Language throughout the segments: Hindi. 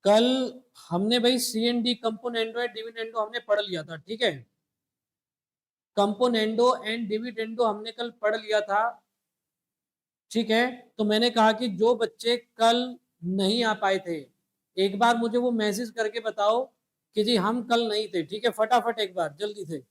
कल हमने भाई C N D componendo and dividendo हमने पढ़ लिया था, ठीक है। कंपोनेंडो एंड डिविडेंडो हमने कल पढ़ लिया था, ठीक है। तो मैंने कहा कि जो बच्चे कल नहीं आ पाए थे, एक बार मुझे वो मैसेज करके बताओ कि जी हम कल नहीं थे, ठीक है। फटाफट एक बार जल्दी से।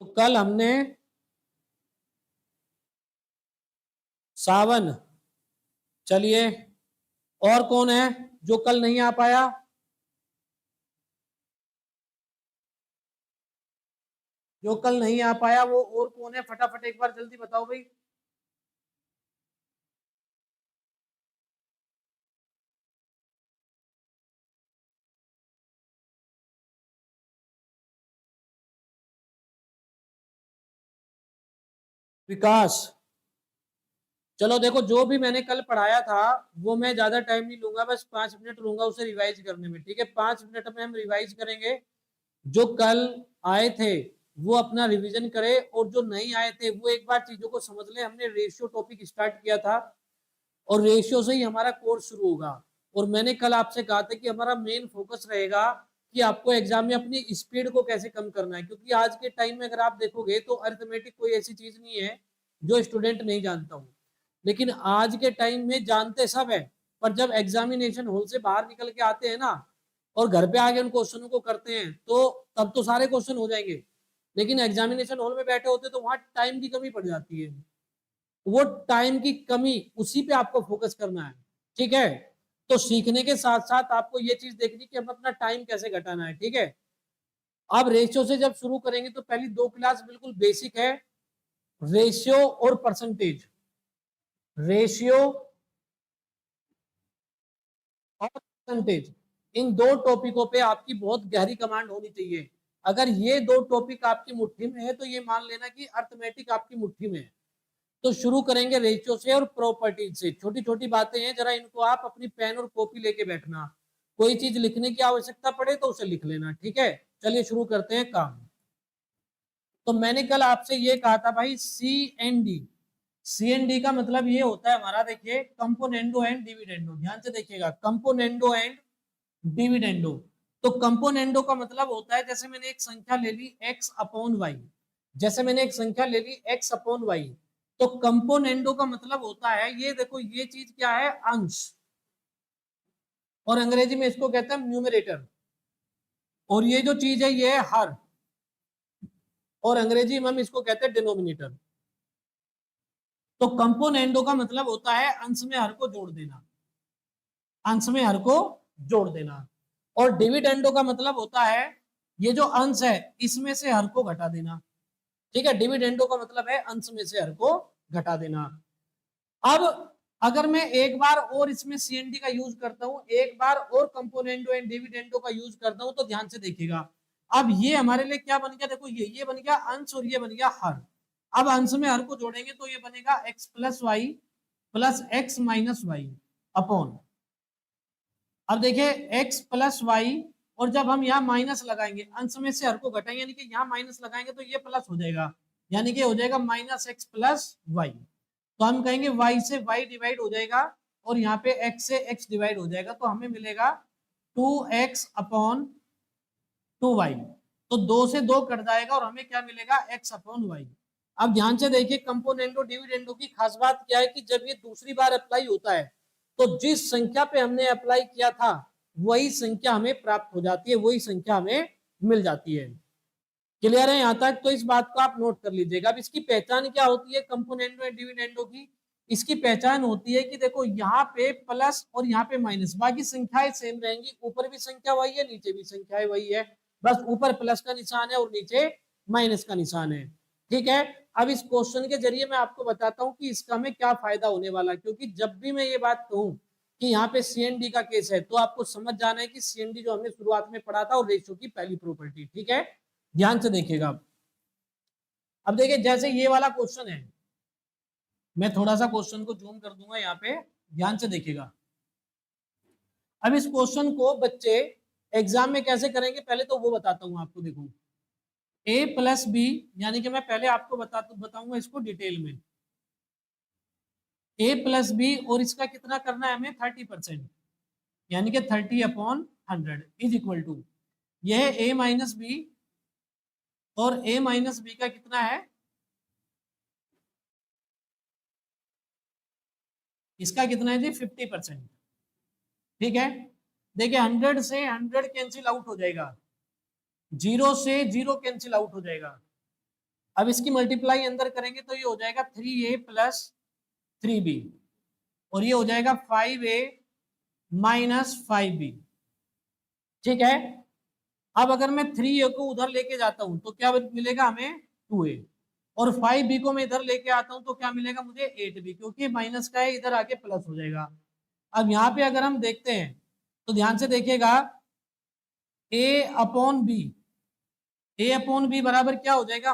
तो कल हमने सावन, चलिए, और कौन है जो कल नहीं आ पाया? जो कल नहीं आ पाया वो और कौन है? फटाफट एक बार जल्दी बताओ भाई। विकास। चलो देखो, जो भी मैंने कल पढ़ाया था वो मैं ज्यादा टाइम नहीं लूंगा, बस 5 मिनट लूंगा उसे रिवाइज करने में, ठीक है। 5 मिनट में हम रिवाइज करेंगे। जो कल आए थे वो अपना रिवीजन करे, और जो नहीं आए थे वो एक बार चीजों को समझ ले। हमने रेशियो टॉपिक स्टार्ट किया था, और रेशियो से ही हमारा कोर्स शुरू होगा। और मैंने कल आपसे कहा था कि हमारा मेन फोकस रहेगा कि आपको एग्जाम में अपनी स्पीड को कैसे कम करना है, क्योंकि आज के टाइम में अगर आप देखोगे तो अरिथमेटिक कोई ऐसी चीज नहीं है जो स्टूडेंट नहीं जानता हूँ। लेकिन आज के टाइम में जानते सब है, पर जब एग्जामिनेशन हॉल से बाहर निकल के आते हैं ना, और घर पे आके उन क्वेश्चनों को करते हैं, तो तब तो सारे क्वेश्चन हो जाएंगे। लेकिन एग्जामिनेशन हॉल में बैठे होते तो वहां टाइम की कमी पड़ जाती है। वो टाइम की कमी, उसी पे आपको फोकस करना है, ठीक है। तो सीखने के साथ साथ आपको ये चीज देखनी कि हम अपना टाइम कैसे घटाना है, ठीक है। अब रेशियो से जब शुरू करेंगे तो पहली दो क्लास बिल्कुल बेसिक है, रेशियो और परसेंटेज। रेशियो और परसेंटेज, इन दो टॉपिकों पे आपकी बहुत गहरी कमांड होनी चाहिए। अगर ये दो टॉपिक आपकी मुट्ठी में है तो ये मान लेना कि अर्थमेटिक आपकी मुट्ठी में है। तो शुरू करेंगे रेशियो से और प्रॉपर्टीज से। छोटी छोटी बातें हैं, जरा इनको आप अपनी पेन और कॉपी लेके बैठना। कोई चीज लिखने की आवश्यकता पड़े तो उसे लिख लेना, ठीक है। चलिए शुरू करते हैं काम। तो मैंने कल आपसे ये कहा था भाई, C N D. C N D का मतलब ये होता है हमारा, देखिए, कंपोनेंडो एंड डिविडेंडो। ध्यान से देखिएगा, कंपोनेंडो एंड डिविडेंडो। तो कंपोनेंडो का मतलब होता है, जैसे मैंने एक संख्या ले ली एक्स अपॉन वाई, जैसे मैंने एक संख्या ले ली एक्स अपॉन वाई, तो कंपोनेंडो का मतलब होता है, ये देखो ये चीज क्या है, अंश। और अंग्रेजी में इसको कहते हैं न्यूमरेटर। और ये जो चीज है ये है हर, और अंग्रेजी में हम इसको कहते हैं डिनोमिनेटर। तो कंपोनेंडो का मतलब होता है अंश में हर को जोड़ देना, अंश में हर को जोड़ देना। और डिविडेंडो का मतलब होता है ये जो अंश है इसमें से हर को घटा देना, ठीक है। डिविडेंडो का मतलब है अंश में से हर को घटा देना। अब अगर मैं एक बार और इसमें सीएनडी का यूज करता हूं, एक बार और कंपोनेंडो एंड डिविडेंडो का यूज करता हूं, तो ध्यान से देखिएगा। अब ये हमारे लिए क्या बन गया, देखो ये बन गया अंश और ये बन गया हर। अब अंश में हर को जोड़ेंगे तो ये बनेगा x plus y plus x minus y upon. अब देखिए x प्लस वाई, और जब हम यहाँ माइनस लगाएंगे, अंश में से हर को घटाएंगे, यानी कि यहाँ माइनस लगाएंगे तो ये प्लस हो जाएगा, यानी कि हो जाएगा माइनस एक्स प्लस वाई। तो हम कहेंगे y से y डिवाइड हो जाएगा, और यहाँ पे x से x डिवाइड हो जाएगा, तो हमें मिलेगा 2x अपॉन 2y। तो 2 से 2 कट जाएगा और हमें क्या मिलेगा, x अपॉन वाई। अब ध्यान से देखिए, कंपोनेंडो डिविडेंडो की खास बात क्या है कि जब ये दूसरी बार अप्लाई होता है तो जिस संख्या पे हमने अप्लाई किया था वही संख्या हमें प्राप्त हो जाती है, वही संख्या हमें मिल जाती है। क्लियर है यहां तक? तो इस बात को आप नोट कर लीजिएगा। अब इसकी पहचान क्या होती है कंपोनेंडो एंड डिविडेंडो की? इसकी पहचान होती है कि देखो यहाँ पे प्लस और यहाँ पे माइनस, बाकी संख्याएं सेम रहेंगी, ऊपर भी संख्या वही है नीचे भी संख्याएं वही है, बस ऊपर प्लस का निशान है और नीचे माइनस का निशान है, ठीक है। अब इस क्वेश्चन के जरिए मैं आपको बताता हूं कि इसका हमें क्या फायदा होने वाला है, क्योंकि जब भी मैं ये बात कहूं कि यहाँ पे सीएनडी का केस है तो आपको समझ जाना है कि सीएनडी जो हमने शुरुआत में पढ़ा था और रेशियो की पहली प्रॉपर्टी, ठीक है। ध्यान से देखिएगा। अब देखिए जैसे ये वाला क्वेश्चन है, मैं थोड़ा सा क्वेश्चन को जूम कर दूंगा यहाँ पे, ध्यान से देखिएगा। अब इस क्वेश्चन को बच्चे एग्जाम में कैसे करेंगे पहले तो वो बताता हूं आपको। देखो a प्लस बी, यानी कि मैं पहले आपको बताऊंगा इसको डिटेल में। a प्लस बी और इसका कितना करना है हमें 30%, यानी कि 30/100 इज इक्वल टू, यह है a माइनस बी और a माइनस बी का कितना है, इसका कितना है जी 50%। ठीक है, देखिए 100 से 100 कैंसिल आउट हो जाएगा, 0 से 0 कैंसिल आउट हो जाएगा। अब इसकी मल्टीप्लाई अंदर करेंगे तो ये हो जाएगा 3a प्लस 3b, और ये हो जाएगा 5a माइनस 5b। ठीक है, अब अगर मैं 3a को उधर लेके जाता हूं तो क्या मिलेगा हमें 2a, और 5b को मैं इधर लेके आता हूं तो क्या मिलेगा मुझे 8b, क्योंकि माइनस का है इधर आके प्लस हो जाएगा। अब यहाँ पे अगर हम देखते हैं तो ध्यान से देखिएगा, a upon b, a upon b बराबर क्या हो जाएगा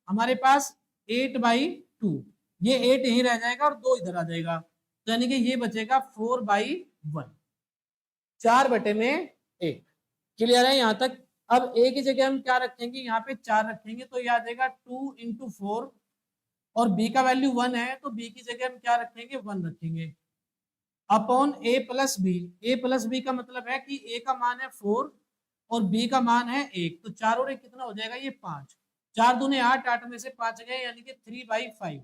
हमारे पास 8/2, ये 8 यहीं रह जाएगा और 2 इधर आ जाएगा, तो यानी कि ये बचेगा 4/1, 4/1। क्लियर है यहाँ तक। अब a की जगह हम क्या रखेंगे, यहाँ पे 4 रखेंगे तो ये आ जाएगा 2 × 4, और b का वैल्यू 1 है तो b की जगह हम क्या रखेंगे 1 रखेंगे, upon a plus b. a plus b का मतलब है कि a का मान है 4 और b का मान है 1, तो 4 और 1 कितना हो जाएगा, ये 5, 4 दूने 8, 8 में से 5 गए, यानी कि 3/5।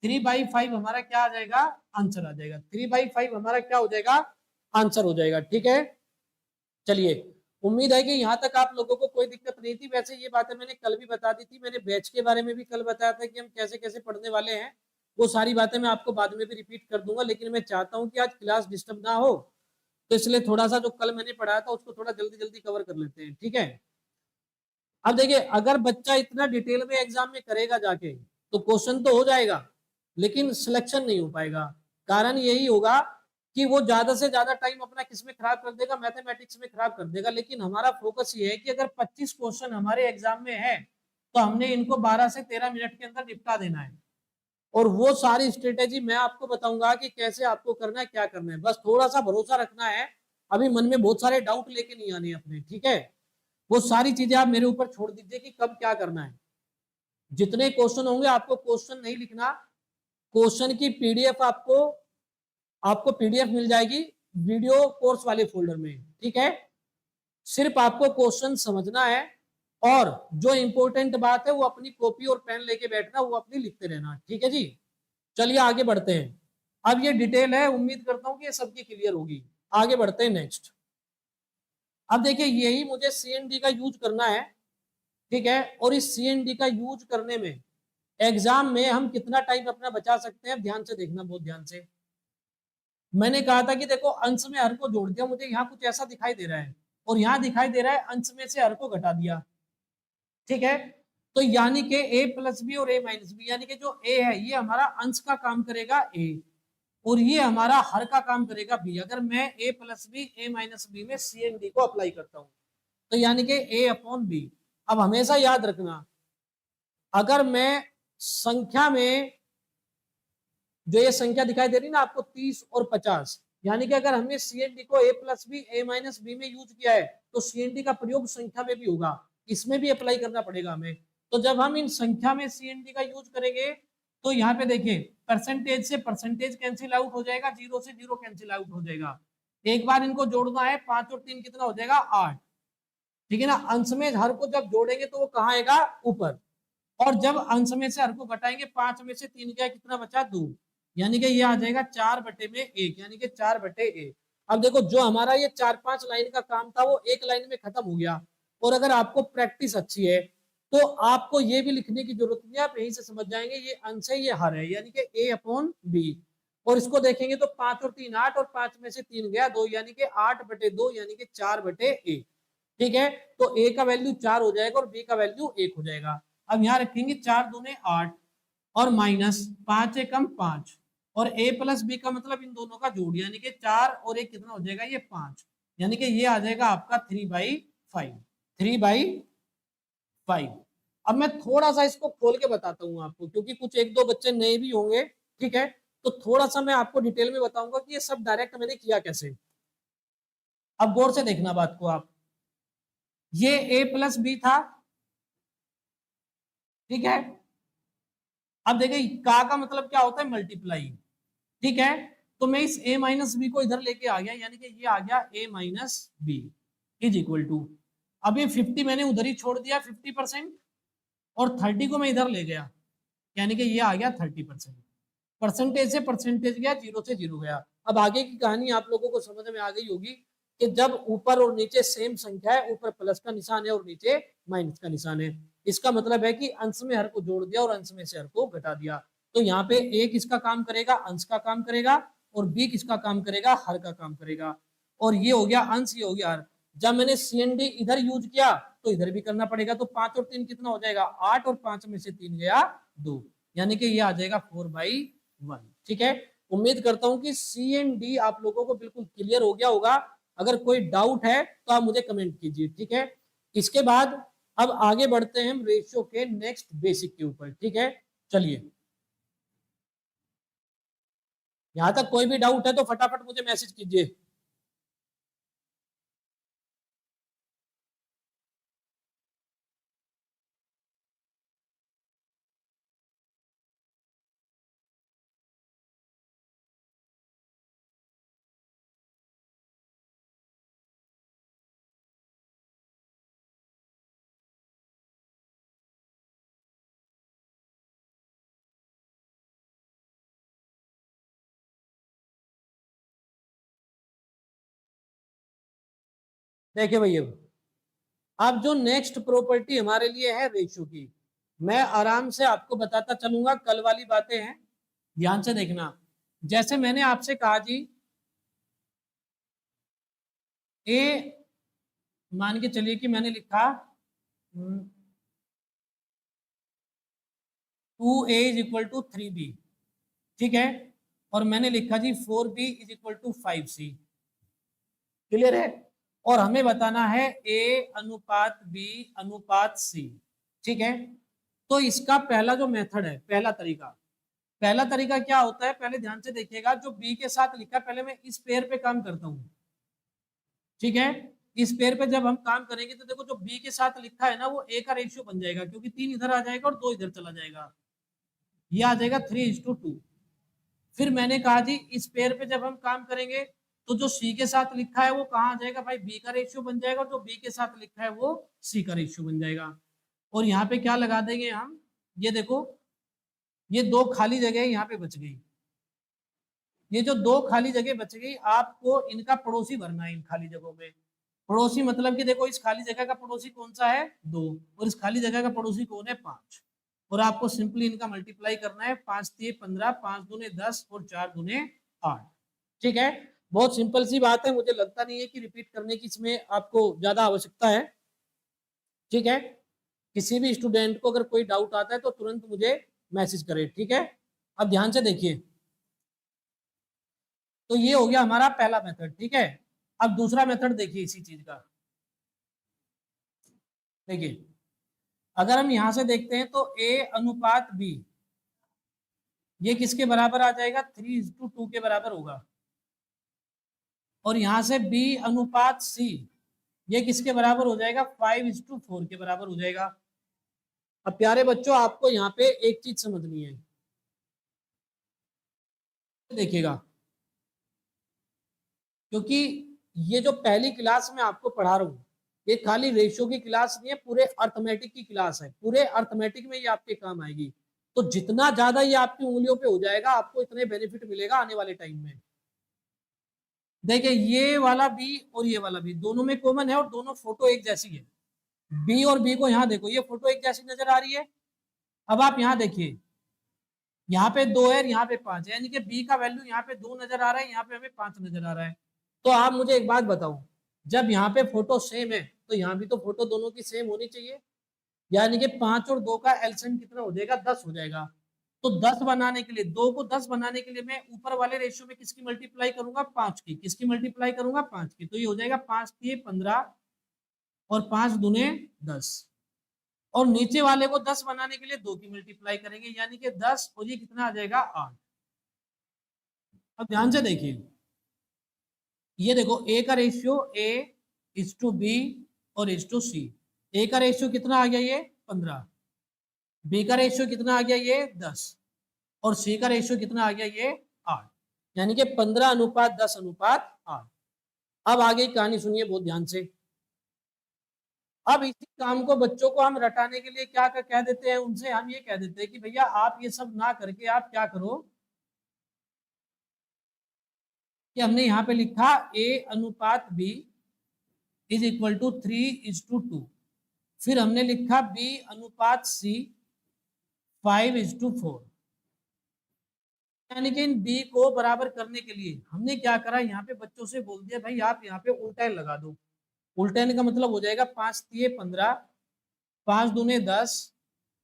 3/5 हमारा क्या आ जाएगा, आंसर आ जाएगा। 3/5 हमारा क्या हो जाएगा, आंसर हो जाएगा। ठीक है, चलिए उम्मीद है कि यहाँ तक आप लोगों को कोई दिक्कत नहीं थी। वैसे ये बातें मैंने कल भी बता दी थी, मैंने बैच के बारे में भी कल बताया था कि हम कैसे कैसे पढ़ने वाले हैं, वो सारी बातें मैं आपको बाद में भी रिपीट कर दूंगा, लेकिन मैं चाहता हूँ कि आज क्लास डिस्टर्ब ना हो, तो इसलिए थोड़ा सा जो कल मैंने पढ़ाया था उसको थोड़ा जल्दी जल्दी कवर कर लेते हैं। ठीक है, अब देखिए अगर बच्चा इतना डिटेल में एग्जाम में करेगा जाके तो क्वेश्चन तो हो जाएगा, लेकिन सिलेक्शन नहीं हो पाएगा। कारण यही होगा कि वो ज्यादा से ज्यादा टाइम अपना किस में खराब कर देगा, मैथमेटिक्स में खराब कर देगा। लेकिन हमारा फोकस ये है कि अगर 25 क्वेश्चन हमारे एग्जाम में है तो हमने इनको 12 से 13 मिनट के अंदर निपटा देना है, और वो सारी स्ट्रेटेजी मैं आपको बताऊंगा कि कैसे आपको करना है, क्या करना है। बस थोड़ा सा भरोसा रखना है, अभी मन में बहुत सारे डाउट लेके नहीं आने अपने। ठीक है, वो सारी चीजें आप मेरे ऊपर छोड़ दीजिए कि कब क्या करना है। जितने क्वेश्चन होंगे आपको क्वेश्चन नहीं लिखना, क्वेश्चन की पीडीएफ आपको पीडीएफ मिल जाएगी वीडियो कोर्स वाले फोल्डर में। ठीक है, सिर्फ आपको क्वेश्चन समझना है, और जो इंपॉर्टेंट बात है वो अपनी कॉपी और पेन लेके बैठना, वो अपनी लिखते रहना। ठीक है जी, चलिए आगे बढ़ते हैं। अब ये डिटेल है, उम्मीद करता हूं कि ये सबकी क्लियर होगी। आगे बढ़ते हैं नेक्स्ट। अब देखिए यही मुझे सीएनडी का यूज करना है। ठीक है, और इस सीएनडी का यूज करने में एग्जाम में हम कितना टाइम अपना बचा सकते हैं, ध्यान से देखना, बहुत ध्यान से। मैंने कहा था कि देखो अंश में हर को जोड़ दिया, मुझे यहाँ कुछ ऐसा दिखाई दे रहा है, और यहाँ दिखाई दे रहा है अंश में से हर को घटा दिया। ठीक है, तो यानी कि a प्लस बी और a माइनस बी, यानी कि जो a है ये हमारा अंश का काम करेगा a, और ये हमारा हर का काम करेगा b। अगर मैं a plus b a minus b में सी एंड डी को अप्लाई करता हूं तो यानी कि a अपॉन बी। अब हमेशा याद रखना, अगर मैं संख्या में जो ये संख्या दिखाई दे रही ना आपको 30 और 50, यानी कि अगर हमने सीएनडी को a plus b a minus b में यूज किया है तो सीएनडी का प्रयोग संख्या में भी होगा, इसमें भी अप्लाई करना पड़ेगा हमें। तो जब हम इन संख्या में सीएनडी का यूज करेंगे तो यहाँ पे देखिए परसेंटेज से परसेंटेज कैंसिल आउट हो जाएगा, 0 से 0 कैंसिल आउट हो जाएगा। एक बार इनको जोड़ना है, 5 और 3 कितना हो जाएगा 8। ठीक है ना, अंश में हर को जब जोड़ेंगे तो वो कहाँ आएगा, ऊपर। और जब अंश में से हर को घटाएंगे, 5 में से 3 गया, कितना बचा 2, यानी कि ये आ जाएगा 4/1, यानी कि 4/1। अब देखो जो हमारा ये 4-5 लाइन का काम था वो एक लाइन में खत्म हो गया। और अगर आपको प्रैक्टिस अच्छी है तो आपको ये भी लिखने की जरूरत नहीं है, आप यहीं से समझ जाएंगे ये अंश है, ये हर है, यानी कि a अपॉन बी। और इसको देखेंगे तो 5 और 3 8, और 5 में से 3 गया 2, यानी कि 8/2, यानी कि 4/1। ठीक है, तो a का वैल्यू 4 हो जाएगा और b का वैल्यू 1 हो जाएगा। अब यहाँ रखेंगे 4 दूने 8 और माइनस 5 एकम 5, और a प्लस बी का मतलब इन दोनों का जोड़, यानी कि 4 और 1 कितना हो जाएगा, ये 5, यानी कि ये आ जाएगा आपका 3/5, 3/5। अब मैं थोड़ा सा इसको खोल के बताता हूँ आपको, क्योंकि कुछ एक दो बच्चे नए भी होंगे। ठीक है, तो थोड़ा सा मैं आपको डिटेल में बताऊंगा कि ये सब डायरेक्ट मैंने किया कैसे। अब गौर से देखना बात को आप, ये a प्लस बी था, ठीक है। अब देखिए का मतलब क्या होता है, मल्टीप्लाई, ठीक है। तो मैं इस a माइनस बी को इधर लेके आ गया, यानी कि ये आ गया a minus b is equal to, अब ये 50 मैंने उधर ही छोड़ दिया 50%, और 30 को मैं इधर ले गया, यानी कि ये आ गया 30%। परसेंटेज से परसेंटेज गया, जीरो से जीरो गया। अब आगे की कहानी आप लोगों को समझ में आ गई होगी कि जब ऊपर और नीचे सेम संख्या है, ऊपर प्लस का निशान है और नीचे माइनस का निशान है, इसका मतलब है कि अंश में हर को जोड़ दिया और अंश में से हर को घटा दिया। तो यहाँ पे ए किसका काम करेगा, अंश का काम करेगा, और बी किसका काम करेगा, हर का काम करेगा। और ये हो गया अंश, ये हो गया हर। जब मैंने सी एन डी इधर यूज किया तो इधर भी करना पड़ेगा, तो 5 और 3 कितना हो जाएगा, 8, और 5 में से 3 गया 2, यानी कि ये आ जाएगा 4/1। ठीक है, उम्मीद करता हूं कि सी एंड डी आप लोगों को बिल्कुल क्लियर हो गया होगा। अगर कोई डाउट है तो आप मुझे कमेंट कीजिए, ठीक है। इसके बाद अब आगे बढ़ते हैं हम रेशियो के नेक्स्ट बेसिक के ऊपर, ठीक है। चलिए, यहां तक कोई भी डाउट है तो फटाफट मुझे मैसेज कीजिए। देखिए भैया, अब जो नेक्स्ट प्रॉपर्टी हमारे लिए है रेशियो की, मैं आराम से आपको बताता चलूंगा, कल वाली बातें हैं, ध्यान से देखना। जैसे मैंने आपसे कहा जी, ए, मान के चलिए कि मैंने लिखा 2a = 3b, ठीक है। और मैंने लिखा जी 4b = 5c, क्लियर है। और हमें बताना है a अनुपात b अनुपात c, ठीक है। तो इसका पहला जो मेथड है, पहला तरीका क्या होता है, पहले ध्यान से देखिएगा। जो b के साथ लिखा है, पहले मैं इस पेयर पे काम करता हूं, ठीक है। इस पेयर पे जब हम काम करेंगे तो देखो, जो b के साथ लिखा है ना, वो a का रेशियो बन जाएगा, क्योंकि 3 इधर आ जाएगा और 2 इधर चला जाएगा, ये आ जाएगा 3:2। फिर मैंने कहा जी, इस पेयर पे जब हम काम करेंगे तो जो सी के साथ लिखा है वो कहाँ आ जाएगा भाई, बी का रेशियो बन जाएगा, और जो बी के साथ लिखा है वो सी का रेशियो बन जाएगा। और यहाँ पे क्या लगा देंगे हम, ये देखो, ये 2 खाली जगह यहाँ पे बच गई। ये जो 2 खाली जगह बच गई, आपको इनका पड़ोसी भरना है इन खाली जगहों में। पड़ोसी मतलब कि देखो, इस खाली जगह का पड़ोसी कौन सा है, 2, और इस खाली जगह का पड़ोसी कौन है, 5। और आपको सिंपली इनका मल्टीप्लाई करना है, 5×3 = 15, 5×2 = 10, और 4×8। ठीक है, बहुत सिंपल सी बात है, मुझे लगता नहीं है कि रिपीट करने की इसमें आपको ज्यादा आवश्यकता है, ठीक है। किसी भी स्टूडेंट को अगर कोई डाउट आता है तो तुरंत मुझे मैसेज करे, ठीक है। अब ध्यान से देखिए, तो ये हो गया हमारा पहला मेथड, ठीक है। अब दूसरा मेथड देखिए इसी चीज का, देखिए, अगर हम यहां से देखते हैं तो a अनुपात b, ये किसके बराबर आ जाएगा, 3:2 के बराबर होगा। और यहां से b अनुपात c, ये किसके बराबर हो जाएगा, 5:4 के बराबर हो जाएगा। अब प्यारे बच्चों, आपको यहाँ पे एक चीज समझनी है, देखिएगा, क्योंकि ये जो पहली क्लास में आपको पढ़ा रहा हूँ, ये खाली रेशियो की क्लास नहीं है, पूरे अर्थमेटिक की क्लास है। पूरे अर्थमेटिक में ये आपके काम आएगी। तो जितना ज्यादा ये आपकी उंगलियों पे हो जाएगा, आपको इतने बेनिफिट मिलेगा आने वाले टाइम में। देखिए, ये वाला बी और ये वाला बी दोनों में कॉमन है, और दोनों फोटो एक जैसी है। बी और बी को यहाँ देखो, ये फोटो एक जैसी नजर आ रही है। अब आप यहाँ देखिए, यहाँ पे 2 है, यहाँ पे 5 है, यानी कि बी का वैल्यू यहाँ पे 2 नजर आ रहा है, यहाँ पे हमें 5 नजर आ रहा है। तो आप मुझे एक बात बताओ, जब यहाँ पे फोटो सेम है तो यहाँ भी तो फोटो दोनों की सेम होनी चाहिए, यानी कि 5 और 2 का एलसीएम कितना हो जाएगा, 10 हो जाएगा। तो 10 बनाने के लिए, 2 को 10 बनाने के लिए मैं ऊपर वाले रेशियो में किसकी मल्टीप्लाई करूंगा, 5 की। किसकी मल्टीप्लाई करूंगा, 5 की। तो ये हो जाएगा 5×3 = 15, और 5×2 = 10। और नीचे वाले को 10 बनाने के लिए 2 की मल्टीप्लाई करेंगे, यानी कि 10, और ये कितना आ जाएगा, 8। अब ध्यान से देखिए, ये देखो ए का ratio a is to b और इज टू सी। ए का रेशियो कितना आ गया ये 15, बी का रेशियो कितना आ गया ये 10 और सी का रेशियो कितना आ गया ये 8। यानी कि 15:10:8। अब आगे की कहानी सुनिए बहुत ध्यान से। अब इसी काम को बच्चों को हम रटाने के लिए क्या कह देते हैं, उनसे हम ये कह देते हैं कि भैया आप ये सब ना करके आप क्या करो कि हमने यहाँ पे लिखा A/B इज इक्वल टू 3:2। फिर हमने लिखा B/C 5:4। यानी कि इन बी को बराबर करने के लिए हमने क्या करा, यहाँ पे बच्चों से बोल दिया भाई आप यहाँ पे उल्टा लगा दो। उल्टा का मतलब हो जाएगा 5×3=15, 5×2=10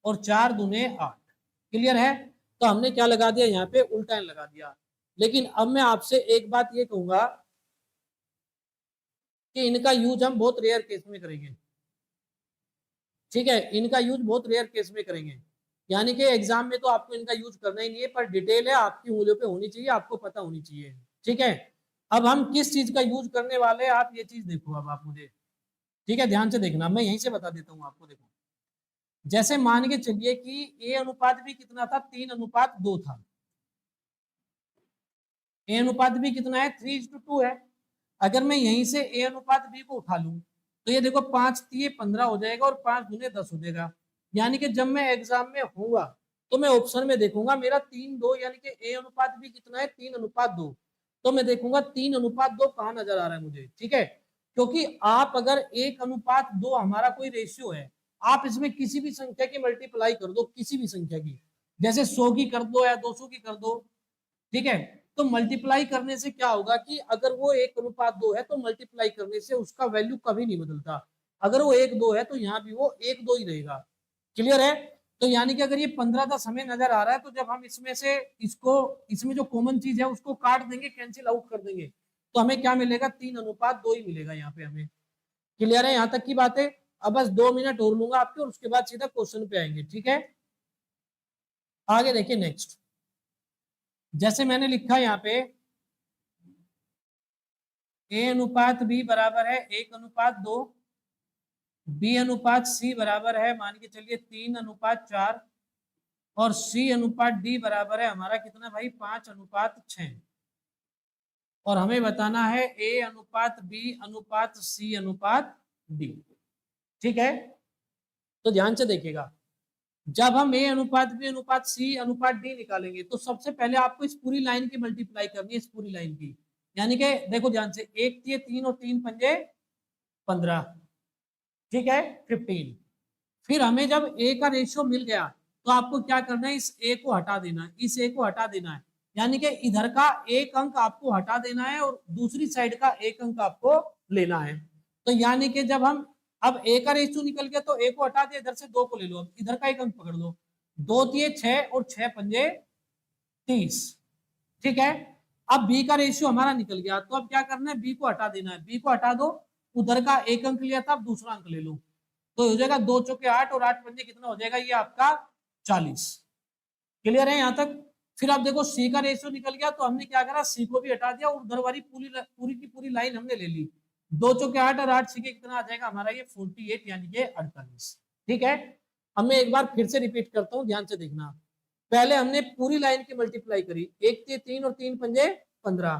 और 4×2=8। क्लियर है। तो हमने क्या लगा दिया यहाँ पे उल्टा लगा दिया। लेकिन अब मैं आपसे एक बात ये कहूंगा कि इनका यूज हम बहुत रेयर केस में करेंगे। ठीक है, इनका यूज बहुत रेयर केस में करेंगे। यानी कि एग्जाम में तो आपको इनका यूज करना ही नहीं है, पर डिटेल है आपकी उंगलियों पे होनी चाहिए, आपको पता होनी चाहिए। ठीक है, अब हम किस चीज का यूज करने वाले हैं आप ये चीज देखो अब आप मुझे। ठीक है, ध्यान से देखना, मैं यहीं से बता देता हूँ आपको। देखो जैसे मान के चलिए कि A/B भी कितना था, 3:2 था। A/B कितना है 3:2 है। अगर मैं यहीं से A/B को उठा लूं तो ये देखो 5×3=15 हो जाएगा और 5×2=10 हो जाएगा। यानी कि जब मैं एग्जाम में होऊंगा तो मैं ऑप्शन में देखूंगा मेरा 3:2, यानी कि A/B कितना है 3:2। तो मैं देखूंगा 3:2 कहाँ नजर आ रहा है मुझे। ठीक है, क्योंकि आप अगर 1:2 हमारा कोई रेशियो है, आप इसमें किसी भी संख्या की मल्टीप्लाई कर दो, किसी भी संख्या की, जैसे 100 की कर दो या 200 की कर दो। ठीक है, तो मल्टीप्लाई करने से क्या होगा कि अगर वो 1:2 है तो मल्टीप्लाई करने से उसका वैल्यू कभी नहीं बदलता। अगर वो 1:2 है तो यहाँ भी वो 1:2 ही रहेगा। क्लियर है। तो यानी कि अगर ये 15:10 हमें नजर आ रहा है तो जब हम इसमें से इसको, इसमें जो कॉमन चीज है उसको काट देंगे, कैंसिल आउट कर देंगे, तो हमें क्या मिलेगा 3:2 ही मिलेगा यहाँ पे हमें। क्लियर है यहाँ तक की बात है। अब बस 2 मिनट और लूंगा आपके और उसके बाद सीधा क्वेश्चन पे आएंगे। ठीक है, आगे देखिए नेक्स्ट। जैसे मैंने लिखा यहाँ पे A/B बराबर है 1:2, B/C बराबर है मान के चलिए 3:4 और C/D बराबर है हमारा कितना भाई 5:6। और हमें बताना है A/B/C/D। ठीक है, तो ध्यान से देखिएगा। जब हम A/B/C/D निकालेंगे तो सबसे पहले आपको इस पूरी लाइन की मल्टीप्लाई करनी है, इस पूरी लाइन की। यानी कि देखो ध्यान से, 1×3 और 3×5=15। ठीक है, 15। फिर हमें जब ए का रेशियो मिल गया तो आपको क्या करना है, इस ए को हटा देना है, इस ए को हटा देना है। यानी कि इधर का एक अंक आपको हटा देना है और दूसरी साइड का एक अंक आपको लेना है। तो यानी कि जब हम अब ए का रेशियो निकल गया तो ए को हटा दिया, इधर से 2 को ले लो, अब इधर का एक अंक पकड़ लो। 2×3=6 और 6×5=30। ठीक है, अब बी का रेशियो हमारा निकल गया तो अब क्या करना है, बी को हटा देना है। बी को हटा दो, उधर का एक अंक लिया था, अब दूसरा अंक ले लो, तो हो जाएगा 2×4=8 और 8×5 कितना हो जाएगा ये आपका 40। क्लियर है यहाँ तक। फिर आप देखो सी का रेशियो निकल गया तो हमने क्या करा, सी को भी हटा दिया और उधर वाली पूरी पूरी की पूरी लाइन हमने ले ली। 2×8 और 8 सीखे कितना आ जाएगा हमारा ये 48, यानी कि 48। ठीक है, अब मैं एक बार फिर से रिपीट करता हूँ, ध्यान से देखना। पहले हमने पूरी लाइन की मल्टीप्लाई करी, 1×3 और 3×5=15।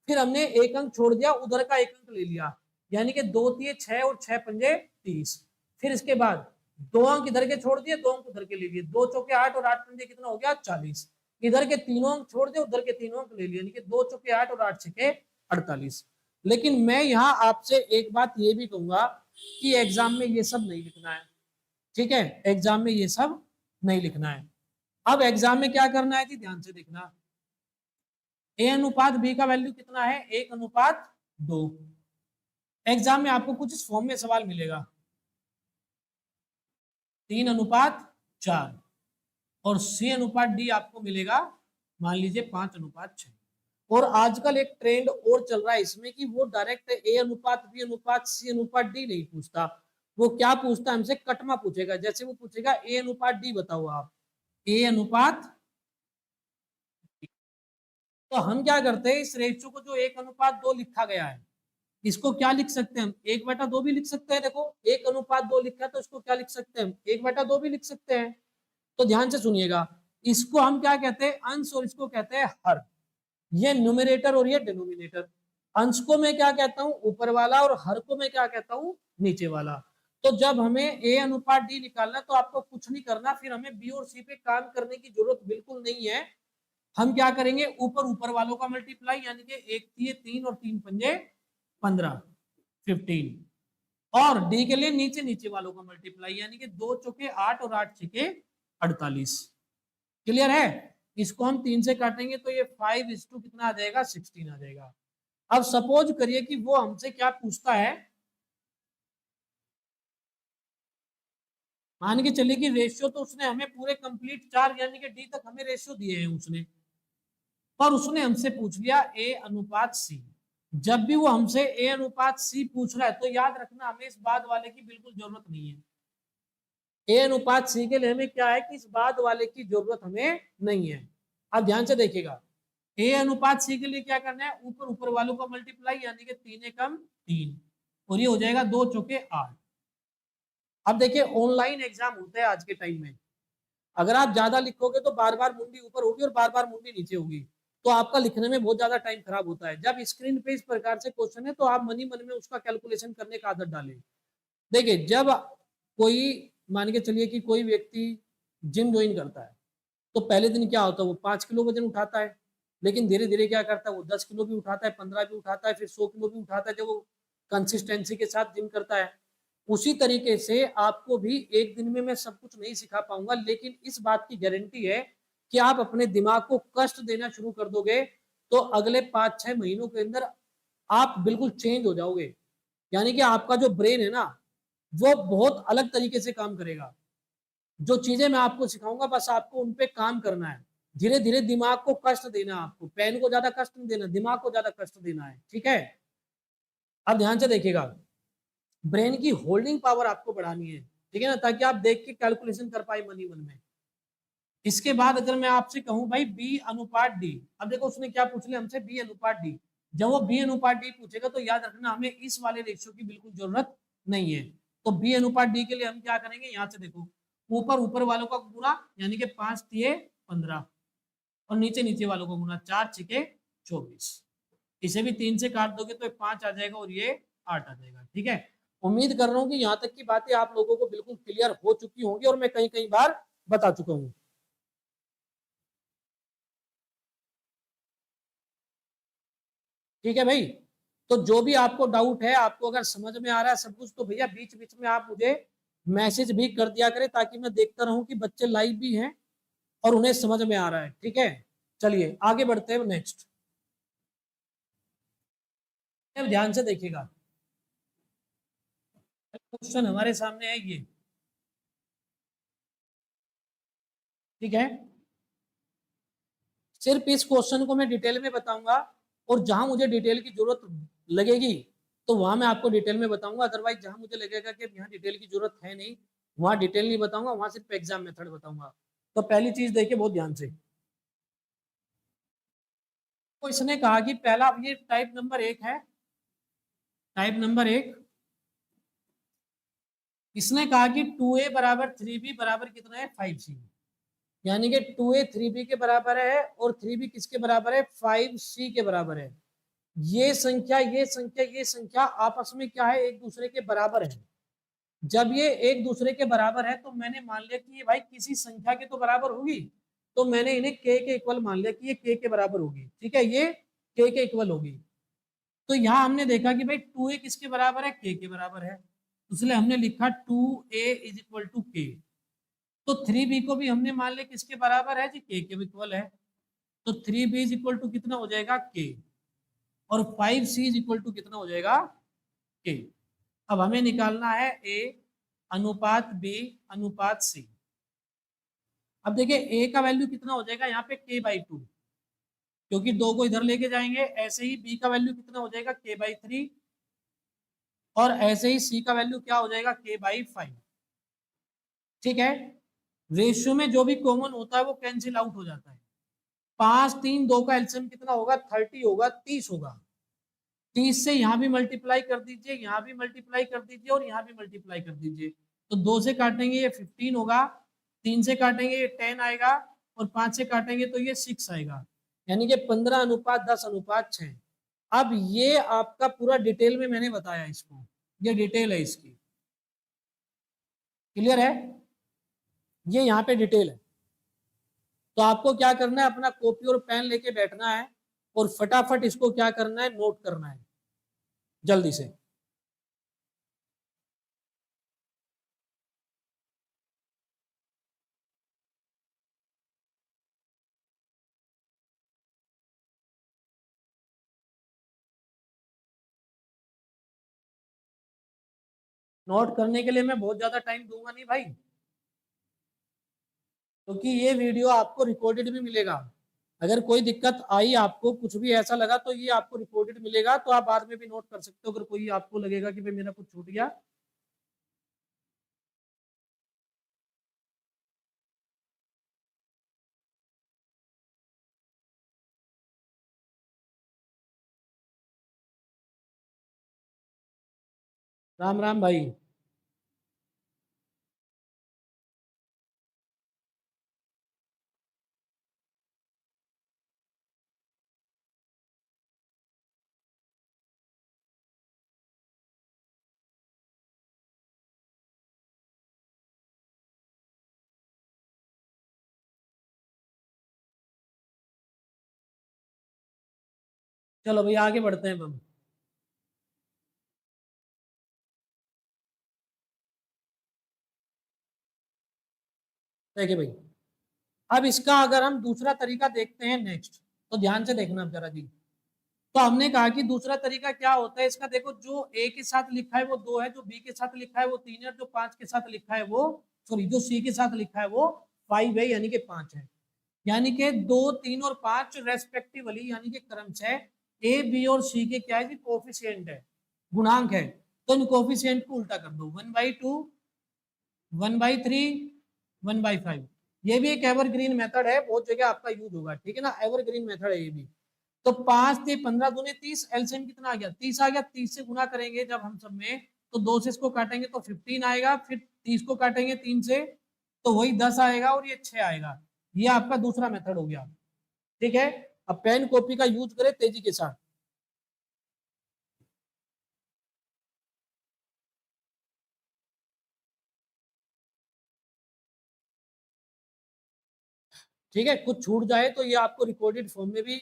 फिर हमने एक अंक छोड़ दिया, उधर का एक अंक ले लिया, यानी कि 2×6 और 6×5=30। फिर इसके बाद 2 अंक इधर के छोड़ दिए, 2 अंक उधर के ले लिए, 2×8 और 8×5 कितना हो गया 40। इधर के तीनों अंक छोड़ दिए, उधर के तीनों अंक ले लिए, यानी कि 2×8 और 8×6=48। लेकिन मैं यहाँ आपसे एक बात ये भी कहूंगा कि एग्जाम में ये सब नहीं लिखना है। ठीक है, एग्जाम में ये सब नहीं लिखना है। अब एग्जाम में क्या करना है जी, ध्यान से देखना। A/B का वैल्यू कितना है 1:2। एग्जाम में आपको कुछ इस फॉर्म में सवाल मिलेगा 3:4 और C/D आपको मिलेगा मान लीजिए 5:6। और आजकल एक ट्रेंड और चल रहा है इसमें कि वो डायरेक्ट A/B/C/D नहीं पूछता, वो क्या पूछता है हमसे, कटमा पूछेगा। जैसे वो पूछेगा A/D बताओ आप, A/D तो हम क्या करते हैं, इस रेशियो को जो 1:2 लिखा गया है, इसको क्या लिख सकते हैं हम, 1/2 भी लिख सकते हैं। देखो 1:2 लिखा है तो इसको क्या लिख सकते हैं हम, 1/2 भी लिख सकते हैं। तो ध्यान से सुनिएगा, इसको हम क्या कहते हैं, अंश, और इसको कहते हैं हर। ये न्यूमरेटर और ये डिनोमिनेटर। अंश को मैं क्या कहता हूं, ऊपर वाला, और हर को मैं क्या कहता हूं, नीचे वाला। तो जब हमें A/D निकालना, तो आपको कुछ नहीं करना, फिर हमें B और C पे काम करने की जरूरत बिल्कुल नहीं है। हम क्या करेंगे, ऊपर ऊपर वालों का मल्टीप्लाई, यानी कि 1×3 और 3×5 = 15, 15। और डी के लिए नीचे नीचे वालों का मल्टीप्लाई, यानी कि 2 चौके 8 और 8 छके 48। क्लियर है। इसको हम 3 से काटेंगे तो ये 5:2 कितना आ जाएगा, 16 आ जाएगा। अब सपोज करिए कि वो हमसे क्या पूछता है, मान के चलिए कि रेशियो तो उसने हमें पूरे कंप्लीट 4 यानी कि डी तक हमें रेशियो दिए हैं उसने, पर उसने हमसे पूछ लिया A/C। जब भी वो हमसे A/C पूछ रहा है, तो याद रखना हमें इस बाद वाले की बिल्कुल जरूरत नहीं है। A/C के लिए हमें क्या है कि इस बाद वाले की जरूरत हमें नहीं है। अब ध्यान से देखिएगा, A/C के लिए क्या करना है, ऊपर ऊपर वालों का मल्टीप्लाई, यानी कि 3 एकम 3, और ये हो जाएगा 2 चौके 8। अब देखिए ऑनलाइन एग्जाम होते हैं आज के टाइम में, अगर आप ज्यादा लिखोगे तो बार बार मुंडी ऊपर होगी और बार बार मुंडी नीचे होगी, तो आपका लिखने में बहुत ज्यादा टाइम खराब होता है। जब स्क्रीन पे इस प्रकार से क्वेश्चन है, तो आप मन ही मन में उसका कैलकुलेशन करने का आदत डालें। देखिए जब कोई, मान के चलिए कि कोई व्यक्ति जिम ज्वाइन करता है, तो पहले दिन क्या होता है, वो 5 किलो वजन उठाता है, लेकिन धीरे धीरे क्या करता है, वो 10 किलो भी उठाता है, 15 भी उठाता है, फिर 100 किलो भी उठाता है, जब वो कंसिस्टेंसी के साथ जिम करता है। उसी तरीके से आपको भी एक दिन में मैं सब कुछ नहीं सिखा पाऊंगा, लेकिन इस बात की गारंटी है कि आप अपने दिमाग को कष्ट देना शुरू कर दोगे, तो अगले 5-6 महीनों के अंदर आप बिल्कुल चेंज हो जाओगे। यानी कि आपका जो ब्रेन है ना, वो बहुत अलग तरीके से काम करेगा। जो चीजें मैं आपको सिखाऊंगा, बस आपको उन पे काम करना है। धीरे धीरे दिमाग को कष्ट देना है, आपको पेन को ज्यादा कष्ट नहीं देना, दिमाग को ज्यादा कष्ट देना है। ठीक है। अब ध्यान से देखिएगा, ब्रेन की होल्डिंग पावर आपको बढ़ानी है, ठीक है ना, ताकि आप देख के कैलकुलेशन कर पाए मन ही मन में। इसके बाद अगर मैं आपसे कहूं भाई B/D, अब देखो उसने क्या पूछ लिया हमसे, B/D। जब वो B/D पूछेगा, तो याद रखना हमें इस वाले रेशियो की बिल्कुल जरूरत नहीं है। तो B/D के लिए हम क्या करेंगे, यहाँ से देखो, ऊपर ऊपर वालों का गुना, यानी कि 5×3 = 15, और नीचे नीचे वालों का गुना, 4×6 = 24। इसे भी 3 से काट दोगे तो 5 आ जाएगा, और ये 8 आ जाएगा। ठीक है। उम्मीद कर रहा हूं कि यहाँ तक की बातें आप लोगों को बिल्कुल क्लियर हो चुकी होंगी, और मैं कई कई बार बता चुका हूँ। ठीक है भाई। तो जो भी आपको डाउट है, आपको अगर समझ में आ रहा है सब कुछ, तो भैया बीच बीच में आप मुझे मैसेज भी कर दिया करें, ताकि मैं देखता रहूं कि बच्चे लाइव भी हैं और उन्हें समझ में आ रहा है। ठीक है। चलिए आगे बढ़ते हैं नेक्स्ट। ध्यान से देखिएगा, क्वेश्चन हमारे सामने है ये। ठीक है। सिर्फ इस क्वेश्चन को मैं डिटेल में बताऊंगा, और जहां मुझे डिटेल की जरूरत लगेगी, तो वहां मैं आपको डिटेल में बताऊंगा। अदरवाइज जहां मुझे लगेगा कि यहाँ डिटेल की जरूरत है नहीं, वहां डिटेल नहीं बताऊंगा, वहां सिर्फ एग्जाम मेथड बताऊंगा। तो पहली चीज देखिए बहुत ध्यान से। तो इसने कहा कि पहला, ये टाइप नंबर 1 है, टाइप नंबर 1। इसने कहा कि 2A = 3B = कितना है, 5C। यानी कि 2A 3B के बराबर है, और 3B किसके बराबर है, 5C के बराबर है। ये संख्या, ये संख्या, ये संख्या आपस में क्या है, एक दूसरे के बराबर है। जब ये एक दूसरे के बराबर है, तो मैंने मान लिया कि ये भाई किसी संख्या के तो बराबर होगी, तो मैंने इन्हें के इक्वल मान लिया कि ये के बराबर होगी। ठीक है, ये के इक्वल होगी। तो यहां हमने देखा कि भाई 2A किसके बराबर है, के बराबर है, इसलिए हमने लिखा 2A = के। तो 3B को भी हमने मान लिया किसके बराबर है जी, के इक्वल है। तो 3B = कितना हो जाएगा, के। और 5C = कितना हो जाएगा, के। अब हमें निकालना है A/B/C। अब देखिए A का वैल्यू कितना हो जाएगा यहाँ पे, k/2, क्योंकि 2 को इधर लेके जाएंगे। ऐसे ही B का वैल्यू कितना हो जाएगा, k/3। और ऐसे ही C का वैल्यू क्या हो जाएगा, k/5। ठीक है। रेशियो में जो भी कॉमन होता है वो कैंसिल आउट हो जाता है। 5 3 2 का एलसीएम कितना होगा 30 होगा 30 होगा। 30 से यहाँ भी मल्टीप्लाई कर दीजिए, यहाँ भी मल्टीप्लाई कर दीजिए और यहाँ भी मल्टीप्लाई कर दीजिए। तो 2 से काटेंगे ये 15 होगा, 3 से काटेंगे ये 10 आएगा और 5 से काटेंगे तो ये 6 आएगा, यानी कि 15:10:6। अब ये आपका पूरा डिटेल में मैंने बताया इसको, ये डिटेल है इसकी, क्लियर है? ये यहाँ पे डिटेल है। तो आपको क्या करना है, अपना कॉपी और पेन लेके बैठना है और फटाफट इसको क्या करना है, नोट करना है जल्दी से। नोट करने के लिए मैं बहुत ज्यादा टाइम दूंगा नहीं भाई, क्योंकि ये वीडियो आपको रिकॉर्डेड भी मिलेगा। अगर कोई दिक्कत आई, आपको कुछ भी ऐसा लगा, तो ये आपको रिकॉर्डेड मिलेगा, तो आप बाद में भी नोट कर सकते हो अगर कोई आपको लगेगा कि भाई मेरा कुछ छूट गया। राम राम भाई। चलो भाई आगे बढ़ते हैं हम। देखिए भाई, अब इसका अगर हम दूसरा तरीका देखते हैं नेक्स्ट, तो ध्यान से देखना अब जरा जी। तो हमने कहा कि दूसरा तरीका क्या होता है इसका, देखो जो ए के साथ लिखा है वो 2 है, जो बी के साथ लिखा है वो 3 है, जो 5 के साथ लिखा है वो, सॉरी, जो सी के साथ लिखा है वो 5 है, यानी कि 5 है। यानी कि 2 3 और 5 रेस्पेक्टिवली, यानी कि क्रमशः ए बी और सी के क्या है, कोफिशिएंट है, गुणांक है। तो इन कोफिशिएंट को उल्टा कर दो, 1/2, 1/3, 1/5। ये भी एक एवरग्रीन मेथड है, बहुत जगह आपका यूज होगा, ठीक है ना, एवरग्रीन मेथड है ये भी। तो 5 × 15 × 30, एलसीएम कितना आ गया, 30 आ गया। 30 से गुना करेंगे जब हम सब में, तो 2 से इसको काटेंगे तो 15 आएगा, फिर 30 को काटेंगे 3 से तो वही 10 आएगा और ये 6 आएगा। ये आपका दूसरा मेथड हो गया, ठीक है। अब पेन कॉपी का यूज करें तेजी के साथ। ठीक है, कुछ छूट जाए तो ये आपको रिकॉर्डेड फॉर्म में भी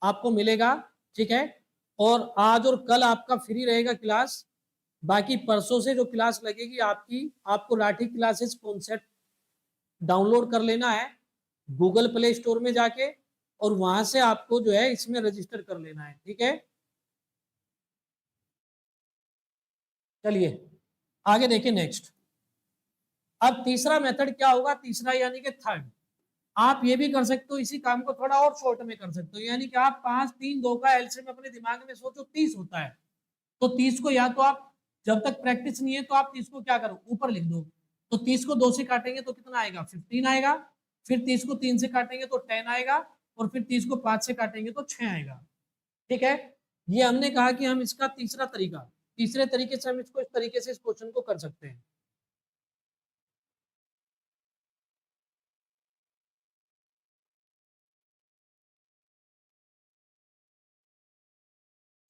आपको मिलेगा, ठीक है। और आज और कल आपका फ्री रहेगा क्लास, बाकी परसों से जो क्लास लगेगी आपकी, आपको राठी क्लासेस कॉन्सेप्ट डाउनलोड कर लेना है गूगल प्ले स्टोर में जाके, और वहां से आपको जो है इसमें रजिस्टर कर लेना है, ठीक है। चलिए आगे देखिए नेक्स्ट। अब तीसरा मेथड क्या होगा, तीसरा यानी कि थर्ड, आप ये भी कर सकते हो इसी काम को थोड़ा और शॉर्ट में कर सकते हो, यानी कि आप 5 3 2 का एलसीएम अपने दिमाग में सोचो 30 होता है। तो 30 को या तो आप, जब तक प्रैक्टिस नहीं है तो आप 30 को क्या करो, ऊपर लिख दो। तो 30 को 2 से काटेंगे तो कितना आएगा, 15 आएगा। फिर 30 को 3 से काटेंगे तो 10 आएगा, और फिर 30 को 5 से काटेंगे तो 6 आएगा, ठीक है। ये हमने कहा कि हम इसका तीसरा तरीका, तीसरे तरीके से हम इसको इस तरीके से इस क्वेश्चन को कर सकते हैं।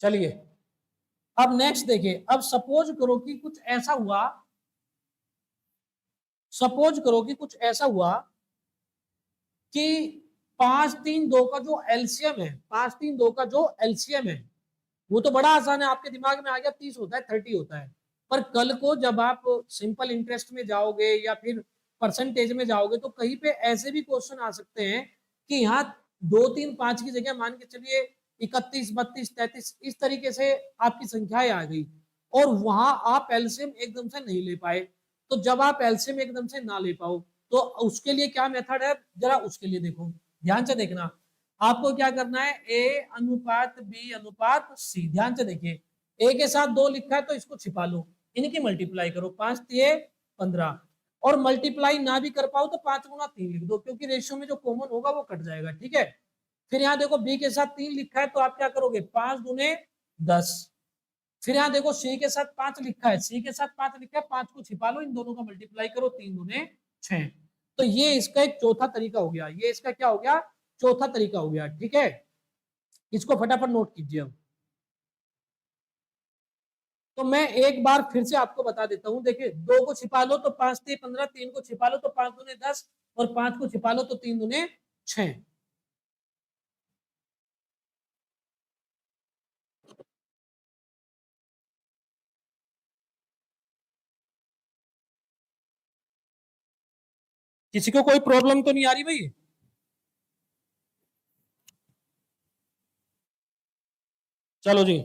चलिए अब नेक्स्ट देखिए। अब सपोज करो कि कुछ ऐसा हुआ, सपोज करो कि कुछ ऐसा हुआ कि 5 3 2 का जो एलसीएम है, 5 3 2 का जो एलसीएम है वो तो बड़ा आसान है, आपके दिमाग में आ गया, 30 होता है, 30 होता है। पर कल को जब आप सिंपल इंटरेस्ट में जाओगे या फिर परसेंटेज में जाओगे, तो कहीं पे ऐसे भी क्वेश्चन आ सकते हैं कि यहाँ 2 3 5 की जगह मान के चलिए 31 32 33 इस तरीके से आपकी संख्याएं आ गई, और वहां आप एलसीएम एकदम से नहीं ले पाए। तो जब आप एलसीएम एकदम से ना ले पाओ, तो उसके लिए क्या मेथड है, जरा उसके लिए देखो, ध्यान से देखना। आपको क्या करना है, ए अनुपात बी अनुपात सी, ध्यान से देखिए। ए के साथ 2 लिखा है तो इसको छिपा लो, इनकी मल्टीप्लाई करो, 5 3 15। और मल्टीप्लाई ना भी कर पाओ तो 5 गुना 3 लिख दो, क्योंकि रेशियो में जो कॉमन होगा वो कट जाएगा, ठीक है। फिर यहाँ देखो बी के साथ 3 लिखा है तो आप क्या करोगे, 5 दूने 10। फिर यहाँ देखो सी के साथ 5 लिखा है, सी के साथ 5 लिखा है, 5 को छिपा लो, इन दोनों का मल्टीप्लाई करो, 3 दूने 6। तो ये इसका एक चौथा तरीका हो गया, ये इसका क्या हो गया, चौथा तरीका हो गया, ठीक है। इसको फटाफट नोट कीजिए अब। तो मैं एक बार फिर से आपको बता देता हूं, देखिए 2 को छिपा लो तो 5 3 15, 3 को छिपा लो तो 5 दूने 10, और 5 को छिपा लो तो 3 दूने 6। किसी को कोई प्रॉब्लम तो नहीं आ रही भाई? चलो जी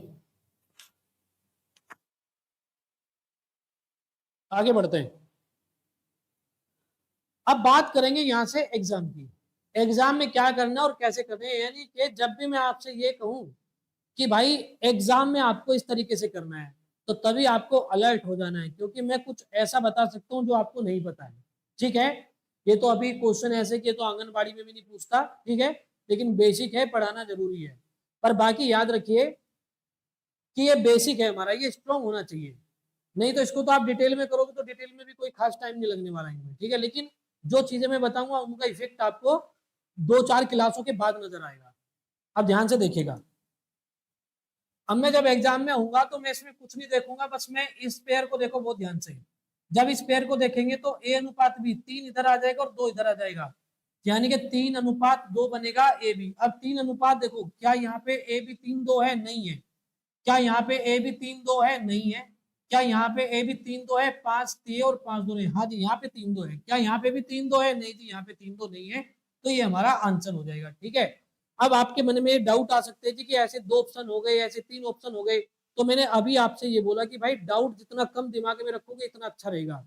आगे बढ़ते हैं। अब बात करेंगे यहां से एग्जाम की, एग्जाम में क्या करना है और कैसे करना है। यानी कि जब भी मैं आपसे ये कहूं कि भाई एग्जाम में आपको इस तरीके से करना है, तो तभी आपको अलर्ट हो जाना है, क्योंकि मैं कुछ ऐसा बता सकता हूँ जो आपको नहीं पता है, ठीक है। ये तो अभी क्वेश्चन ऐसे कि तो आंगनबाड़ी में भी नहीं पूछता, ठीक है, लेकिन बेसिक है, पढ़ाना जरूरी है। पर बाकी याद रखिए कि ये बेसिक है हमारा, ये स्ट्रॉन्ग होना चाहिए। नहीं तो इसको तो आप डिटेल में करोगे तो डिटेल में भी कोई खास टाइम नहीं लगने वाला है, ठीक है। लेकिन जो चीजें मैं बताऊंगा उनका इफेक्ट आपको 2-4 क्लासों के बाद नजर आएगा। अब ध्यान से देखिएगा, अब मैं जब एग्जाम में होऊंगा तो मैं इसमें कुछ नहीं देखूंगा, बस मैं इस पेयर को देखो बहुत ध्यान से। जब इस पेयर को देखेंगे तो ए अनुपात बी, 3 इधर आ जाएगा और 2 इधर आ जाएगा, यानी कि 3 अनुपात 2 बनेगा ए बी। अब 3 अनुपात देखो, क्या यहाँ पे ए बी 3-2 है, नहीं है। क्या यहाँ पे ए बी 3-2 है, नहीं है। क्या यहाँ पे ए बी 3-2 है, 5 और 5 2 है, हाँ जी यहाँ पे 3-2 है। क्या यहाँ पे भी 3-2 है, नहीं जी यहाँ पे 3-2 नहीं है। तो ये हमारा आंसर हो जाएगा, ठीक है। अब आपके मन में डाउट आ सकते हैं कि ऐसे 2 ऑप्शन हो गए, ऐसे 3 ऑप्शन हो गए। तो मैंने अभी आपसे ये बोला कि भाई डाउट जितना कम दिमाग में रखोगे इतना अच्छा रहेगा।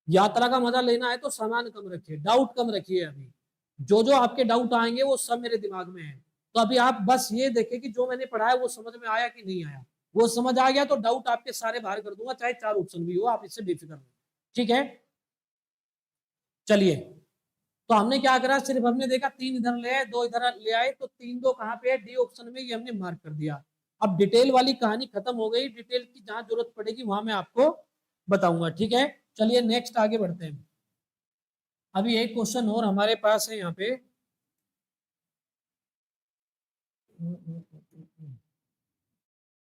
यात्रा का मजा लेना है तो सामान कम रखिए, डाउट कम रखिए। अभी जो जो आपके डाउट आएंगे वो सब मेरे दिमाग में है। तो अभी आप बस ये देखें कि जो मैंने पढ़ाया वो समझ में आया कि नहीं आया। वो समझ आ गया तो डाउट आपके सारे बाहर कर दूंगा, चाहे 4 ऑप्शन भी हो, आप इससे बेफिक्र रहो, ठीक है। चलिए, तो हमने क्या करा, सिर्फ हमने देखा 3 इधर ले आए, 2 इधर ले आए, तो 3-2 कहाँ पे है, डी ऑप्शन में, ये हमने मार्क कर दिया। अब डिटेल वाली कहानी खत्म हो गई, डिटेल की जहां जरूरत पड़ेगी वहां मैं आपको बताऊंगा, ठीक है। चलिए नेक्स्ट आगे बढ़ते हैं। अभी एक क्वेश्चन और हमारे पास है यहाँ पे।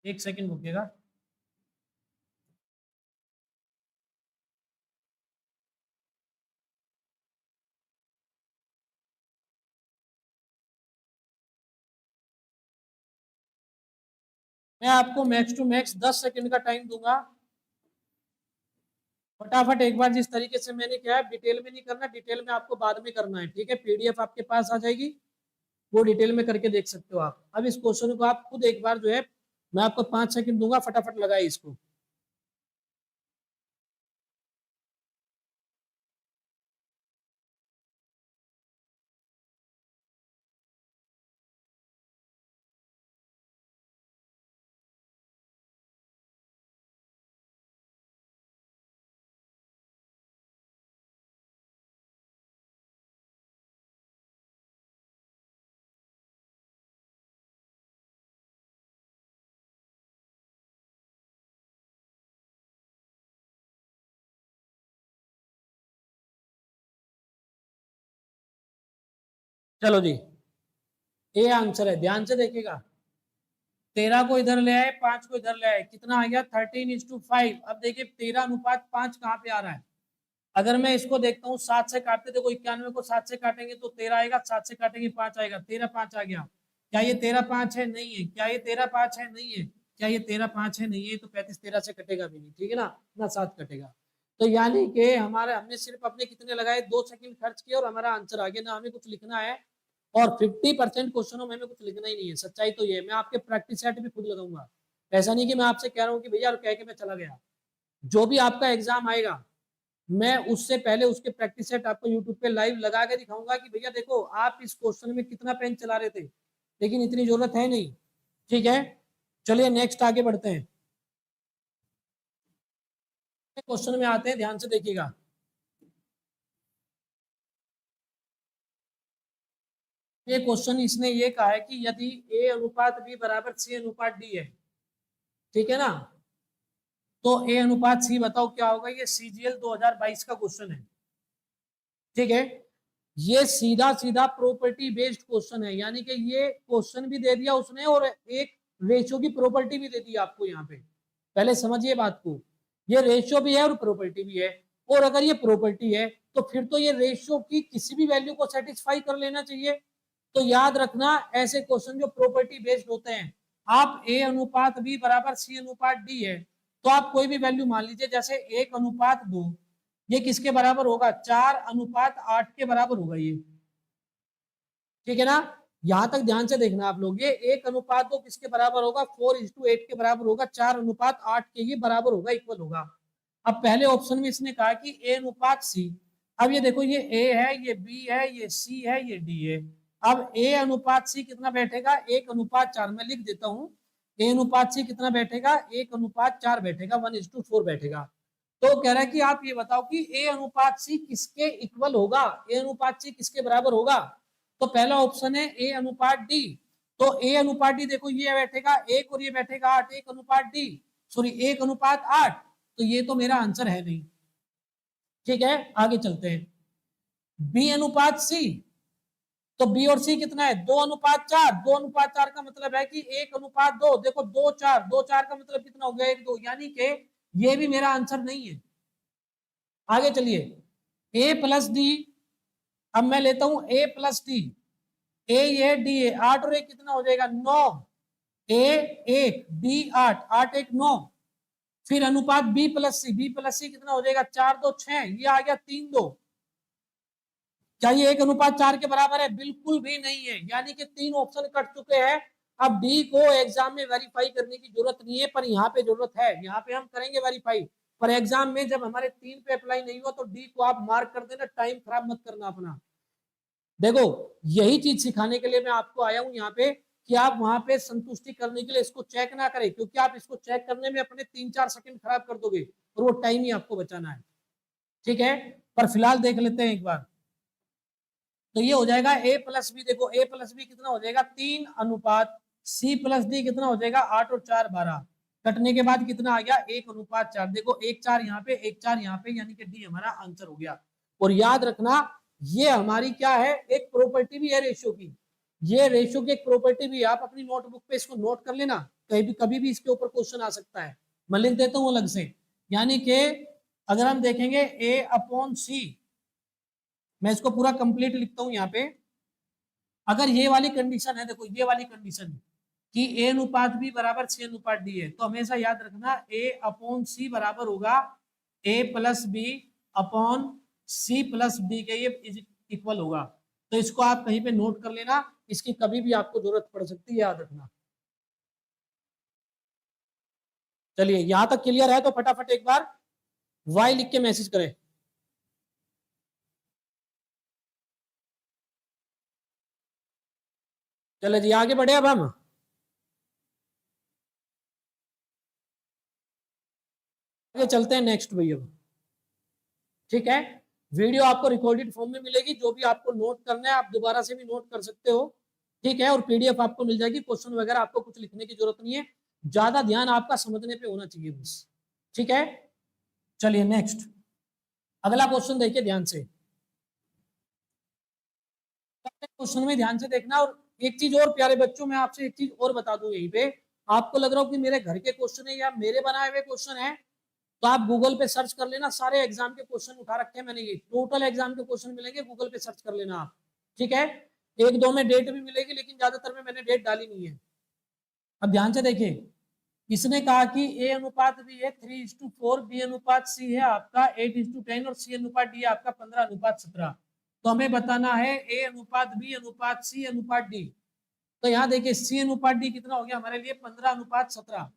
एक सेकंड रुकिएगा। मैं आपको मैक्स टू मैक्स 10 सेकंड का टाइम दूंगा। फटाफट एक बार, जिस तरीके से मैंने किया है, डिटेल में नहीं करना, डिटेल में आपको बाद में करना है, ठीक है। पीडीएफ आपके पास आ जाएगी, वो डिटेल में करके देख सकते हो आप। अब इस क्वेश्चन को आप खुद एक बार जो है, मैं आपको 5 सेकंड दूंगा, फटाफट लगाए इसको। चलो जी, ए आंसर है, ध्यान से देखिएगा। 13 को इधर ले आए, 5 को इधर ले आए, कितना आ गया, 13:5। अब देखिए 13:5 कहाँ पे आ रहा है। अगर मैं इसको देखता हूँ 7 से काटते, देखो 91 को 7 से काटेंगे तो 13 आएगा, 7 से काटेंगे 5 आएगा, 13-5 आ गया। क्या ये 13-5 है, नहीं है। क्या ये 13-5 है, नहीं है। क्या ये 13-5 है, नहीं है। तो 35 13 से कटेगा भी नहीं, ठीक है ना, ना 7 कटेगा। तो यानी कि हमारे, हमने सिर्फ अपने कितने लगाए, 2 सेकंड खर्च किए और हमारा आंसर आ गया ना। हमें कुछ लिखना है, और 50% क्वेश्चनों में हमें कुछ लिखना ही नहीं है। सच्चाई तो ये है। मैं आपके प्रैक्टिस सेट भी खुद लगाऊंगा। ऐसा नहीं कि मैं आपसे कह रहा हूँ कि भैया और कह के मैं चला गया। जो भी आपका एग्जाम आएगा, मैं उससे पहले उसके प्रैक्टिस सेट आपको यूट्यूब पे लाइव लगा के दिखाऊंगा कि भैया देखो आप इस क्वेश्चन में कितना पेन चला रहे थे, लेकिन इतनी जरूरत है नहीं, ठीक है। चलिए नेक्स्ट आगे बढ़ते हैं, क्वेश्चन में आते हैं, ध्यान से देखिएगा। ये क्वेश्चन इसने ये कहा है कि यदि ए अनुपात बी बराबर सी अनुपात डी है, ठीक है ना, तो ए अनुपात सी बताओ क्या होगा। ये सीजीएल 2022 का क्वेश्चन है, ठीक है। ये सीधा सीधा प्रॉपर्टी बेस्ड क्वेश्चन है, यानी कि ये क्वेश्चन भी दे दिया उसने और एक रेशियो की प्रॉपर्टी भी दे दी आपको यहाँ पे। पहले समझिए बात को, ये रेशियो भी है और प्रॉपर्टी भी है। और अगर ये प्रॉपर्टी है तो फिर तो ये रेशियो की किसी भी वैल्यू को सेटिस्फाई कर लेना चाहिए। तो याद रखना, ऐसे क्वेश्चन जो प्रॉपर्टी बेस्ड होते हैं, आप ए अनुपात बी बराबर सी अनुपात डी है, तो आप कोई भी वैल्यू मान लीजिए, जैसे 1:2, ये किसके बराबर होगा, 4:8 के बराबर होगा ये, ठीक है ना। यहां तक ध्यान से देखना आप लोग, ये 1:2 किसके बराबर होगा, 4:8 के बराबर होगा, 4:8 के ये बराबर होगा, इक्वल होगा। अब पहले ऑप्शन में इसने कहा कि ए अनुपात सी। अब ये देखो, ये ए है, ये बी है, ये सी है, ये डी है। अब ए अनुपात सी कितना बैठेगा, 1:4। मैं लिख देता हूं, ए अनुपात सी कितना बैठेगा, 1:4 बैठेगा, 1:4 बैठेगा। तो कह रहा है कि आप ये बताओ कि ए अनुपात सी किसके इक्वल होगा, ए अनुपात सी किसके बराबर होगा। तो पहला ऑप्शन है ए अनुपात डी। तो ए अनुपात डी देखो, ये बैठेगा 1 और ये बैठेगा 8, 1:डी, सॉरी 1:8। तो ये तो मेरा आंसर है नहीं, ठीक है। आगे चलते हैं, बी अनुपात सी। तो बी और सी कितना है, 2:4। 2:4 का मतलब है कि 1:2। देखो 2:4, 2:4 का मतलब कितना हो गया, 1:2, यानी कि ये भी मेरा आंसर नहीं है। आगे चलिए, ए प्लस डी। अब मैं लेता हूं ए प्लस डी, ए ये डी ए, 8 और 1 कितना हो जाएगा, 9। ए 1, डी 8, 8 1 9। फिर अनुपात बी प्लस सी, बी प्लस सी कितना हो जाएगा, 4 2 6, ये आ गया 3 2। क्या ये 1:4 के बराबर है, बिल्कुल भी नहीं है, यानी कि 3 ऑप्शन कट चुके हैं। अब डी को एग्जाम में वेरीफाई करने की जरूरत नहीं है, पर यहाँ पे जरूरत है, यहाँ पे हम करेंगे वेरीफाई। पर एग्जाम में जब हमारे 3 पे अप्लाई नहीं हुआ तो डी को आप मार्क कर देना, टाइम खराब मत करना अपना। देखो, यही चीज सिखाने के लिए मैं आपको आया हूं यहाँ पे, कि आप वहां पे संतुष्टि करने के लिए इसको चेक ना करें, क्योंकि आप इसको चेक करने में अपने 3-4 सेकंड खराब कर दोगे और वो टाइम ही आपको बचाना है, ठीक है। पर फिलहाल देख लेते हैं एक बार। तो ये हो जाएगा ए प्लस बी। देखो ए प्लस बी कितना हो जाएगा, 3 अनुपात सी प्लस डी कितना हो जाएगा, 8 और 4 12। कटने के बाद कितना आ गया, 1:4। देखो 1 4 यहाँ पे, 1 4 यहाँ पे, यानी कि डी हमारा आंसर हो गया। और याद रखना, ये हमारी क्या है, एक प्रॉपर्टी भी है रेशियो की। ये रेशियो की एक प्रॉपर्टी भी है, आप अपनी नोटबुक पे इसको नोट कर लेना, कभी भी इसके ऊपर क्वेश्चन आ सकता है। मैं लिख देता हूँ अलग से, यानी कि अगर हम देखेंगे ए अपॉन सी, मैं इसको पूरा कंप्लीट लिखता हूं यहाँ पे। अगर ये वाली कंडीशन है, देखो ये वाली कंडीशन कि ए अनुपात बी बराबर सी अनुपात डी है, तो हमेशा याद रखना ए अपॉन सी बराबर होगा A plus B upon C plus D के, ये इक्वल होगा। तो इसको आप कहीं पे नोट कर लेना, इसकी कभी भी आपको जरूरत पड़ सकती है, याद रखना। चलिए यहां तक क्लियर है, तो फटाफट एक बार वाई लिख के मैसेज करें। चले जी आगे बढ़े अब हम। आगे चलते हैं नेक्स्ट भैया, ठीक है। वीडियो आपको रिकॉर्डेड फॉर्म में मिलेगी, जो भी आपको नोट करना है आप दोबारा से भी नोट कर सकते हो, ठीक है। और पीडीएफ आपको मिल जाएगी, क्वेश्चन वगैरह आपको कुछ लिखने की जरूरत नहीं है, ज्यादा ध्यान आपका समझने पे होना चाहिए बस, ठीक है। चलिए नेक्स्ट, अगला क्वेश्चन देखिए ध्यान से। क्वेश्चन में ध्यान से देखना। और एक चीज और प्यारे बच्चों, मैं आपसे एक चीज और बता दूं यहीं पे, आपको लग रहा हो कि मेरे घर के क्वेश्चन है या मेरे बनाए हुए क्वेश्चन है, तो आप गूगल पे सर्च कर लेना, सारे एग्जाम के क्वेश्चन उठा रखे हैं मैंने, ये टोटल एग्जाम के क्वेश्चन मिलेंगे, गूगल पे सर्च कर लेना आप, ठीक है। एक दो में डेट भी मिलेगी, लेकिन ज्यादातर में मैंने डेट डाली नहीं है। अब ध्यान से देखिए, इसने कहा कि ए अनुपात बी है 3:4, बी अनुपात सी है आपका 8:10 और सी अनुपात डी है आपका 15:17। तो हमें बताना है ए अनुपात बी अनुपात सी अनुपात डी। तो यहाँ देखिए सी अनुपात डी कितना हो गया हमारे लिए, 15:17।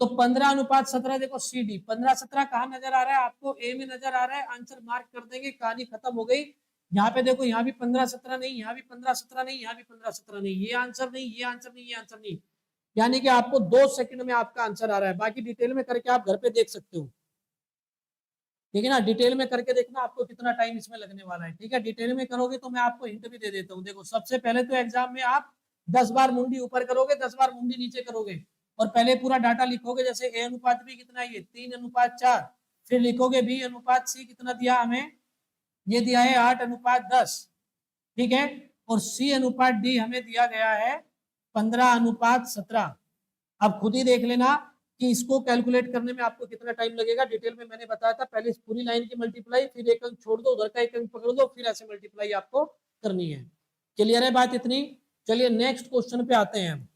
तो 15:17 देखो सी डी, 15-17 कहाँ नजर आ रहा है आपको, ए में नजर आ रहा है, आंसर मार्क कर देंगे, कहानी खत्म हो गई। यहाँ पे देखो, यहाँ भी 15-17 नहीं, यहाँ भी 15-17 नहीं, यहाँ भी 15-17 नहीं, ये आंसर नहीं, ये आंसर नहीं, ये आंसर नहीं। यानी कि आपको 2 सेकंड में आपका आंसर आ रहा है, बाकी डिटेल में करके आप घर पे देख सकते हो। ठीक है ना। डिटेल में करके देखना आपको कितना टाइम इसमें लगने वाला है। ठीक है, डिटेल में करोगे तो मैं आपको हिंट भी दे देता हूँ। देखो सबसे पहले तो एग्जाम में आप 10 बार मुंडी ऊपर करोगे, 10 बार मुंडी नीचे करोगे, और पहले पूरा डाटा लिखोगे। जैसे ए अनुपात बी कितना है, ये 3:4। फिर लिखोगे बी अनुपात सी कितना दिया हमें, ये दिया है 8:10। ठीक है, और सी अनुपात डी हमें दिया गया है 15:17। अब खुद ही देख लेना कि इसको कैलकुलेट करने में आपको कितना टाइम लगेगा। डिटेल में मैंने बताया था, पहले इस पूरी लाइन की मल्टीप्लाई, फिर एक अंक छोड़ दो, उधर का एक अंक पकड़ दो, फिर ऐसे मल्टीप्लाई आपको करनी है। क्लियर है बात इतनी। चलिए नेक्स्ट क्वेश्चन पे आते हैं हम।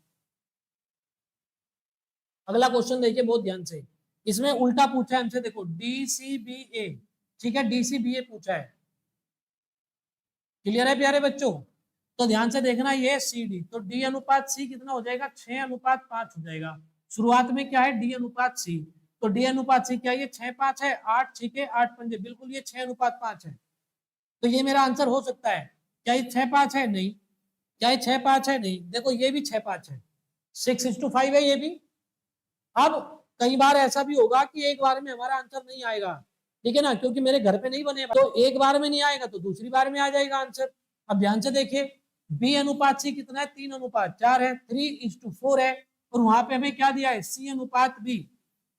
अगला क्वेश्चन देखिए बहुत ध्यान से, इसमें उल्टा पूछा है हमसे। देखो DCBA, ठीक है, DCBA पूछा है। क्लियर है प्यारे बच्चों। तो ध्यान से देखना, ये CD, तो D अनुपात C कितना हो जाएगा, 6:5 हो जाएगा। शुरुआत में क्या है, D अनुपात C, तो D अनुपात C क्या है, ये 6:5 है, 8 6 8 5, बिल्कुल ये 6:5 है। तो ये मेरा आंसर हो सकता है। क्या ये 6:5 है, नहीं। क्या ये 6:5 है, नहीं। देखो ये भी 6:5 है, 6:5 है ये भी। अब कई बार ऐसा भी होगा कि एक बार में हमारा आंसर नहीं आएगा, ठीक है ना, क्योंकि मेरे घर पे नहीं बने, तो एक बार में नहीं आएगा तो दूसरी बार में आ जाएगा आंसर। अब ध्यान से देखिए, बी अनुपात सी कितना है, 3:4 है, 3:4 है, और वहां पे हमें क्या दिया है, सी अनुपात बी,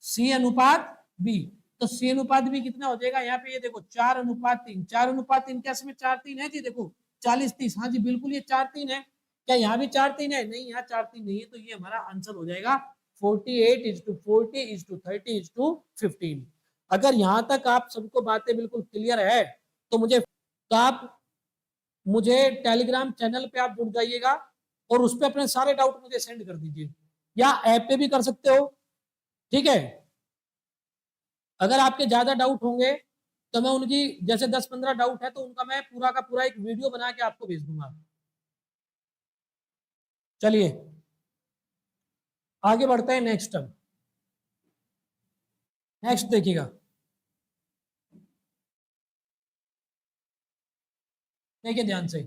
सी अनुपात बी। तो सी अनुपात बी कितना हो जाएगा, यहाँ पे ये देखो 4:3, 4:3 क्या, इसमें 4:3 है जी, देखो 40:30, हाँ जी बिल्कुल ये 4:3 है। क्या यहाँ भी 4:3 है, नहीं यहाँ 4:3 नहीं है, तो ये हमारा आंसर हो जाएगा 48:40:30:15। अगर यहां तक आप सबको बातें बिल्कुल क्लियर है तो आप मुझे टेलीग्राम चैनल पे आप जुड़ जाइएगा, और उस पर अपने सारे डाउट मुझे सेंड कर दीजिए, या ऐप पे भी कर सकते हो। ठीक है, अगर आपके ज्यादा डाउट होंगे तो मैं उनकी, जैसे 10-15 डाउट है तो उनका मैं पूरा का पूरा एक वीडियो बना के आपको भेज दूंगा। चलिए आगे बढ़ते हैं नेक्स्ट। नेक्स्ट देखिएगा, देखिए ध्यान से,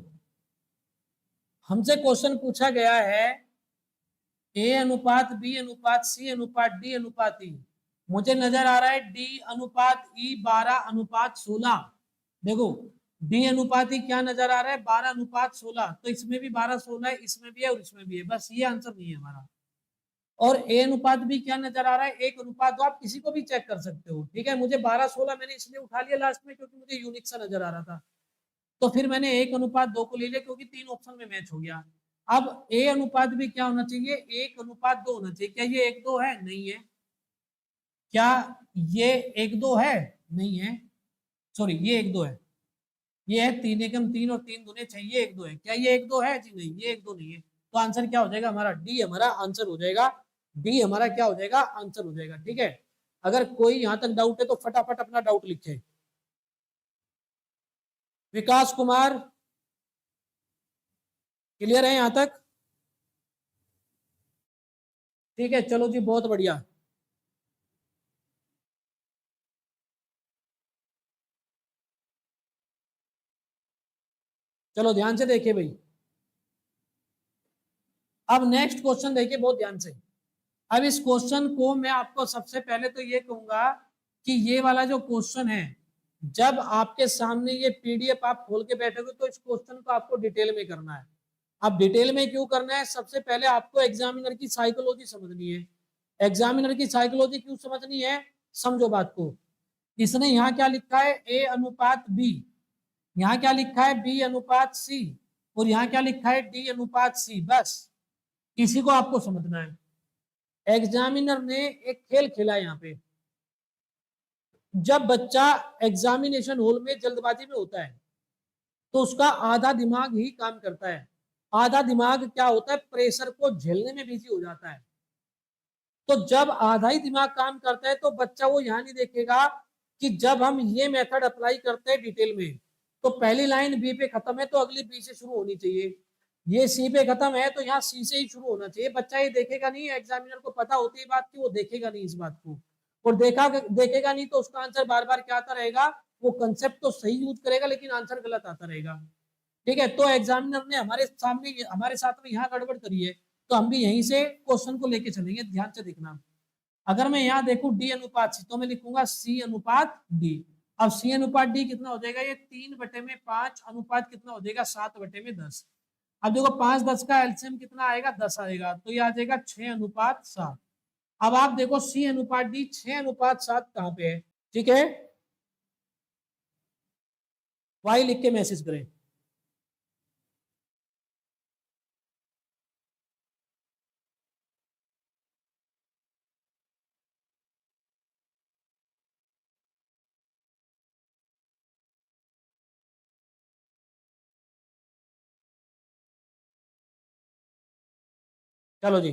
हमसे क्वेश्चन पूछा गया है ए अनुपात बी अनुपात सी अनुपात डी अनुपात ई। मुझे नजर आ रहा है डी अनुपात ई 12:16। देखो डी अनुपात ई क्या नजर आ रहा है, 12:16, तो इसमें भी 12:16 है, इसमें भी है और इसमें भी है, बस ये आंसर नहीं है हमारा। और ए अनुपात भी क्या नजर आ रहा है, 1:2। आप किसी को भी चेक कर सकते हो। ठीक है, मुझे 12:16 मैंने इसलिए उठा लिया लास्ट में क्योंकि मुझे यूनिक सा नजर आ रहा था, तो फिर मैंने 1:2 को ले लिया क्योंकि 3 ऑप्शन में मैच हो गया। अब ए अनुपात भी क्या होना चाहिए, 1:2 होना चाहिए। क्या ये 1:2 है, नहीं है। क्या ये 1:2 है, नहीं है। सॉरी ये 1:2 है, ये है 3 × 3 और 3 × 2 = 6, ये 1:2 है। क्या ये 1:2 है जी, नहीं ये 1:2 नहीं है। तो आंसर क्या हो जाएगा हमारा, डी हमारा आंसर हो जाएगा। डी हमारा क्या हो जाएगा, आंसर हो जाएगा। ठीक है, अगर कोई यहां तक डाउट है तो फटाफट अपना डाउट लिखे। विकास कुमार, क्लियर है यहां तक। ठीक है, चलो जी बहुत बढ़िया। चलो ध्यान से देखिए भाई, अब नेक्स्ट क्वेश्चन देखिए बहुत ध्यान से। अब इस क्वेश्चन को मैं आपको सबसे पहले तो ये कहूंगा कि ये वाला जो क्वेश्चन है, जब आपके सामने ये पीडीएफ आप खोल के बैठोगे तो इस क्वेश्चन को आपको डिटेल में करना है। अब डिटेल में क्यों करना है, सबसे पहले आपको एग्जामिनर की साइकोलॉजी समझनी है। एग्जामिनर की साइकोलॉजी क्यों समझनी है, समझो बात को। इसने यहाँ क्या लिखा है, ए अनुपात बी, यहाँ क्या लिखा है, बी अनुपात सी, और यहाँ क्या लिखा है, डी अनुपात सी। बस इसी को आपको समझना है। एग्जामिनर ने एक खेल खेला है यहाँ पे। जब बच्चा एग्जामिनेशन हॉल में जल्दबाजी में होता है तो उसका आधा दिमाग ही काम करता है, आधा दिमाग क्या होता है, प्रेशर को झेलने में बिजी हो जाता है। तो जब आधा ही दिमाग काम करता है तो बच्चा वो यहाँ नहीं देखेगा कि जब हम ये मेथड अप्लाई करते हैं डिटेल में तो पहली लाइन बी पे खत्म है तो अगली बी से शुरू होनी चाहिए, ये सी पे खत्म है तो यहाँ सी से ही शुरू होना चाहिए। बच्चा ये देखेगा नहीं, एग्जामिनर को पता होती है बात की, वो देखेगा नहीं इस बात को, और देखेगा नहीं तो उसका आंसर बार बार क्या आता रहेगा, वो कंसेप्ट तो सही यूज करेगा लेकिन आंसर गलत आता रहेगा। ठीक है, तो एग्जामिनर ने हमारे सामने हमारे साथ में यहाँ गड़बड़ करी है, तो हम भी यहीं से क्वेश्चन को लेके चलेंगे। ध्यान से देखना, अगर मैं यहाँ देखूं डी अनुपात सी तो मैं लिखूंगा सी अनुपात डी। अब सी अनुपात डी कितना हो जाएगा, ये 3/5 अनुपात कितना हो जाएगा, 7/10। अब देखो 5-10 का एलसीएम कितना आएगा, 10 आएगा, तो ये आ जाएगा 6:7। अब आप देखो सी अनुपात डी 6:7 कहाँ पे है, ठीक है, वाई लिख के मैसेज करें। चलो जी,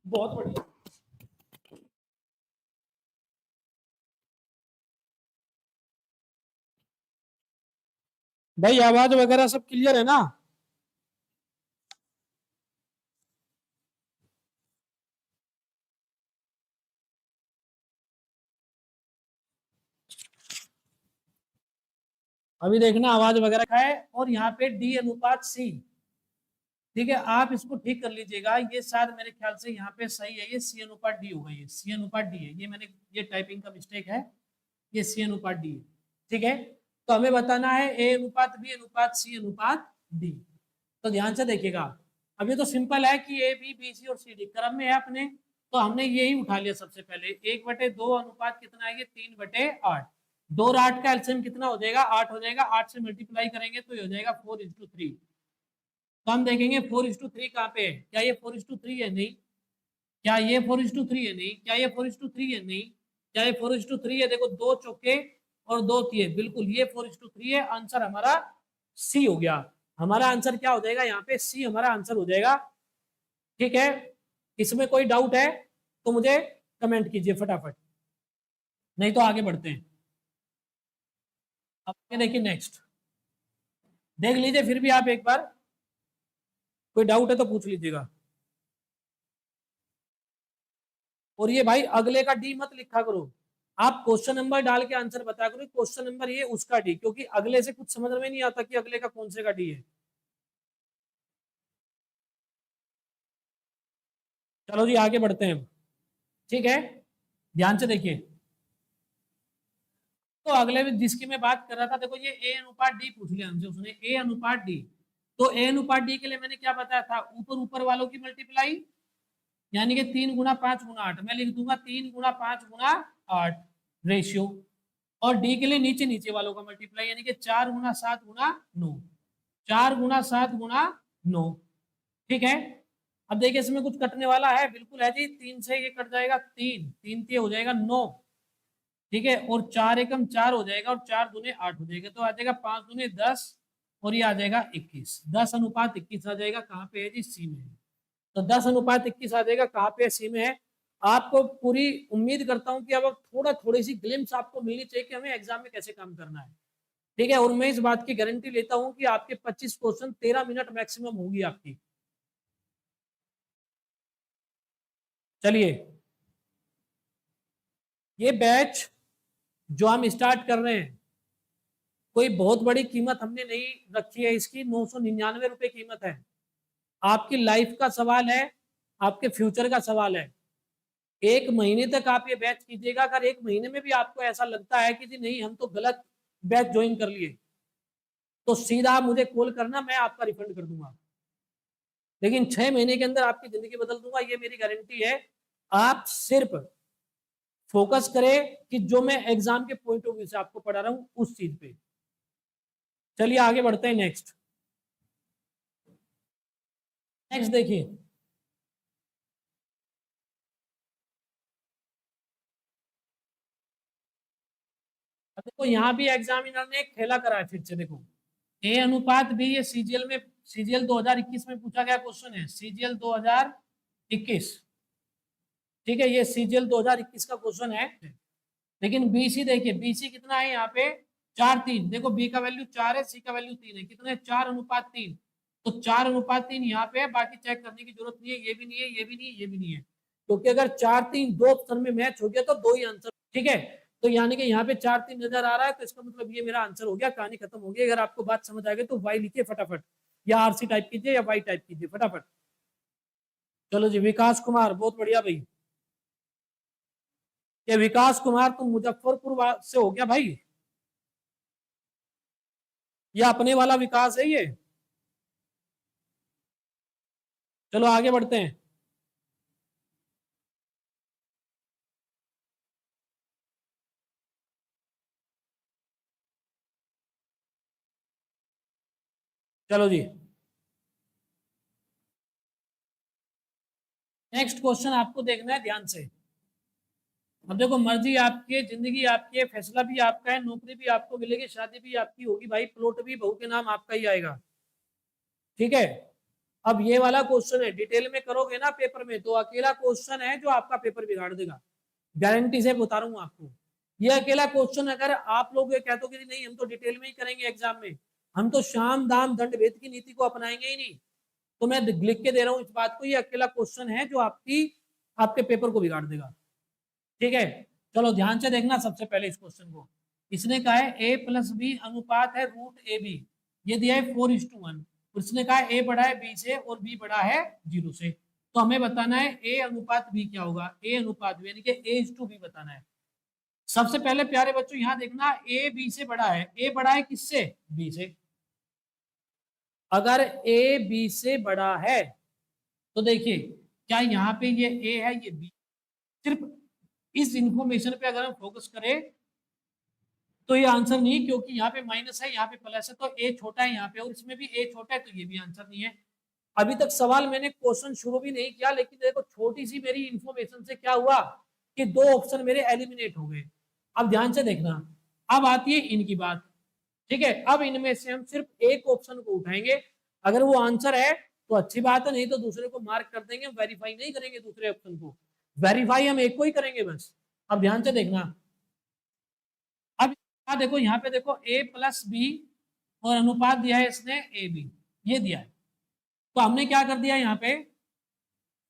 बहुत बढ़िया। भाई आवाज वगैरह सब क्लियर है ना? अभी देखना आवाज वगैरह का है। और यहाँ पे डी अनुपात सी, ठीक है, आप इसको ठीक कर लीजिएगा, ये शायद मेरे ख्याल से यहाँ पे सही है, ये सी अनुपात डी होगा, ये सी अनुपात डी है, ये मैंने ये टाइपिंग का मिस्टेक है, ये सी अनुपात डी है, ठीक है। तो हमें बताना है ए अनुपात बी अनुपात सी अनुपात डी। तो ध्यान से देखिएगा, अब ये तो सिंपल है कि ए बी बी सी और सी डी क्रम में है अपने, तो हमने यही उठा लिया सबसे पहले। 1/2 अनुपात कितना है, ये 3/8। 2 और 8 का एलसीएम कितना हो जाएगा, 8 हो जाएगा, 8 से मल्टीप्लाई करेंगे तो ये हो जाएगा 4:3। तो हम देखेंगे 4:3 कहाँ पे है, क्या ये 4:3 है, नहीं, क्या ये 4:3 है, नहीं, क्या ये 4:3 है, नहीं, क्या ये 4:3 है, देखो 2 चौके और 2 तिये, बिल्कुल ये 4:3 है, आंसर हमारा सी हो गया। हमारा आंसर क्या हो जाएगा, यहाँ पे सी हमारा आंसर हो जाएगा, ठीक है। इसमें कोई डाउट है तो मुझे कमेंट कीजिए फटाफट, नहीं तो आगे बढ़ते हैं। अब देखिए नेक्स्ट, देख लीजिए फिर भी आप एक बार, कोई डाउट है तो पूछ लीजिएगा। और ये भाई अगले का डी मत लिखा करो, आप क्वेश्चन नंबर डाल के आंसर बता करो, क्वेश्चन नंबर ये उसका डी, क्योंकि अगले से कुछ समझ में नहीं आता कि अगले का कौन से का डी है। चलो जी आगे बढ़ते हैं, ठीक है, ध्यान से देखिए। तो अगले में जिसकी मैं बात कर रहा था, देखो ये ए अनुपात डी पूछ लिया हमसे उसने, ए अनुपात डी। तो ए अनुपात डी के लिए मैंने क्या बताया था, ऊपर ऊपर वालों की मल्टीप्लाई, यानी कि 3 × 5 × 8, मैं लिख दूंगा 3 × 5 × 8 रेशियो। और डी के लिए नीचे नीचे वालों का मल्टीप्लाई, यानी कि 4 × 7 × 9, 4 × 7 × 9, ठीक है। अब देखिए इसमें कुछ कटने वाला है, बिल्कुल है जी, 3 से ये कट जाएगा, 3 3 से हो जाएगा 9, ठीक है, और 4 एकम 4 हो जाएगा, और 4 दूने 8 हो जाएगा, तो आ जाएगा 5 दूने 10, और ये आ जाएगा 21। 10:21 आ जाएगा, कहाँ पे है जी, सी में है। तो 10:21 आ जाएगा, कहाँ पे सी में है। आपको पूरी उम्मीद करता हूं कि अब थोड़ी सी ग्लिम्स आपको मिलनी चाहिए कि हमें एग्जाम में कैसे काम करना है, ठीक है। और मैं इस बात की गारंटी लेता हूं कि आपके 25 क्वेश्चन 13 मिनट मैक्सिमम होगी आपकी। चलिए, ये बैच जो हम स्टार्ट कर रहे हैं, कोई बहुत बड़ी कीमत हमने नहीं रखी है इसकी, 999 रुपए कीमत है। आपकी लाइफ का सवाल है, आपके फ्यूचर का सवाल है। 1 महीने तक आप ये बैच कीजिएगा, अगर 1 महीने में भी आपको ऐसा लगता है कि जी नहीं हम तो गलत बैच ज्वाइन कर लिए, तो सीधा मुझे कॉल करना, मैं आपका रिफंड कर दूंगा। लेकिन 6 महीने के अंदर आपकी जिंदगी बदल दूंगा, ये मेरी गारंटी है। आप सिर्फ फोकस करें कि जो मैं एग्जाम के पॉइंट ऑफ व्यू से आपको पढ़ा रहा हूं उस चीज पे। चलिए आगे बढ़ते हैं, नेक्स्ट नेक्स्ट देखिए, देखो यहाँ भी एग्जामिनर ने एक खेला करा है फिर से, देखो ए अनुपात बी, ये सीजीएल में, सीजीएल 2021 में पूछा गया क्वेश्चन है, सीजीएल 2021, ठीक है, ये सीजीएल 2021 का क्वेश्चन है। लेकिन बीसी देखिए, बीसी कितना है यहाँ पे, 4:3, देखो बी का वैल्यू 4 है, सी का वैल्यू 3 है, कितना है, 4:3। तो 4:3 यहाँ पे है, बाकी चेक करने की जरूरत नहीं है, ये भी नहीं है, ये भी नहीं है, ये भी नहीं है, क्योंकि अगर 4-3 दो ऑप्शन में मैच हो गया तो दो ही आंसर, ठीक है। तो यानी कि यहाँ पे 4-3 नजर आ रहा है, तो इसका मतलब ये मेरा आंसर हो गया, कहानी खत्म हो गई। अगर आपको बात समझ आ गई तो वाई लिखिए फटाफट, या आरसी टाइप कीजिए या वाई टाइप कीजिए फटाफट। चलो जी, विकास कुमार, बहुत बढ़िया भाई। कि विकास कुमार तुम मुजफ्फरपुर से हो क्या भाई? ये अपने वाला विकास है ये? चलो आगे बढ़ते हैं। चलो जी, नेक्स्ट क्वेश्चन आपको देखना है ध्यान से। अब देखो, मर्जी आपकी है, जिंदगी आपकी है, फैसला भी आपका है, नौकरी भी आपको मिलेगी, शादी भी आपकी होगी भाई, प्लॉट भी बहू के नाम आपका ही आएगा। ठीक है। अब ये वाला क्वेश्चन है, डिटेल में करोगे ना पेपर में तो अकेला क्वेश्चन है जो आपका पेपर बिगाड़ देगा, गारंटी से बता रहा हूं आपको। ये अकेला क्वेश्चन अगर आप लोग ये कहते हो कि नहीं हम तो डिटेल में ही करेंगे एग्जाम में, हम तो शाम दाम दंड भेद की नीति को अपनाएंगे ही नहीं, तो मैं लिख के दे रहा हूं इस बात को, ये अकेला क्वेश्चन है जो आपके पेपर को बिगाड़ देगा। ठीक है। चलो ध्यान से देखना सबसे पहले इस क्वेश्चन को। इसने कहा है ए प्लस बी अनुपात है रूट ए बी, ये दिया है 4:1। उसने कहा है ए बड़ा है बी से और बी बड़ा है 0 से, तो हमें बताना है ए अनुपात बी क्या होगा, ए अनुपात बी यानी कि A:B बताना है। सबसे पहले प्यारे बच्चों यहाँ देखना, ए बी से बड़ा है, ए बड़ा है किससे? बी से। अगर ए बी से बड़ा है तो देखिए, क्या यहाँ पे ये ए है ये बी, सिर्फ इस इंफॉर्मेशन पे अगर हम फोकस करें तो ये आंसर नहीं है, क्योंकि यहाँ पे माइनस है यहाँ पे प्लस है, तो ए छोटा है यहाँ पे और इसमें भी ए छोटा है, तो ये भी आंसर नहीं है। अभी तक सवाल मैंने क्वेश्चन शुरू भी नहीं किया, लेकिन देखो छोटी सी मेरी इंफॉर्मेशन से क्या हुआ कि दो ऑप्शन मेरे एलिमिनेट हो गए। अब ध्यान से देखना, अब आती है इनकी बात। ठीक है, अब इनमें से हम सिर्फ एक ऑप्शन को उठाएंगे, अगर वो आंसर है तो अच्छी बात है, नहीं तो दूसरे को मार्क कर देंगे, वेरीफाई नहीं करेंगे दूसरे ऑप्शन को, वेरीफाई हम एक को ही करेंगे बस। अब ध्यान से देखना, अब देखो यहाँ पे देखो ए प्लस बी और अनुपात दिया है इसने ए बी, ये दिया है, तो हमने क्या कर दिया यहाँ पे,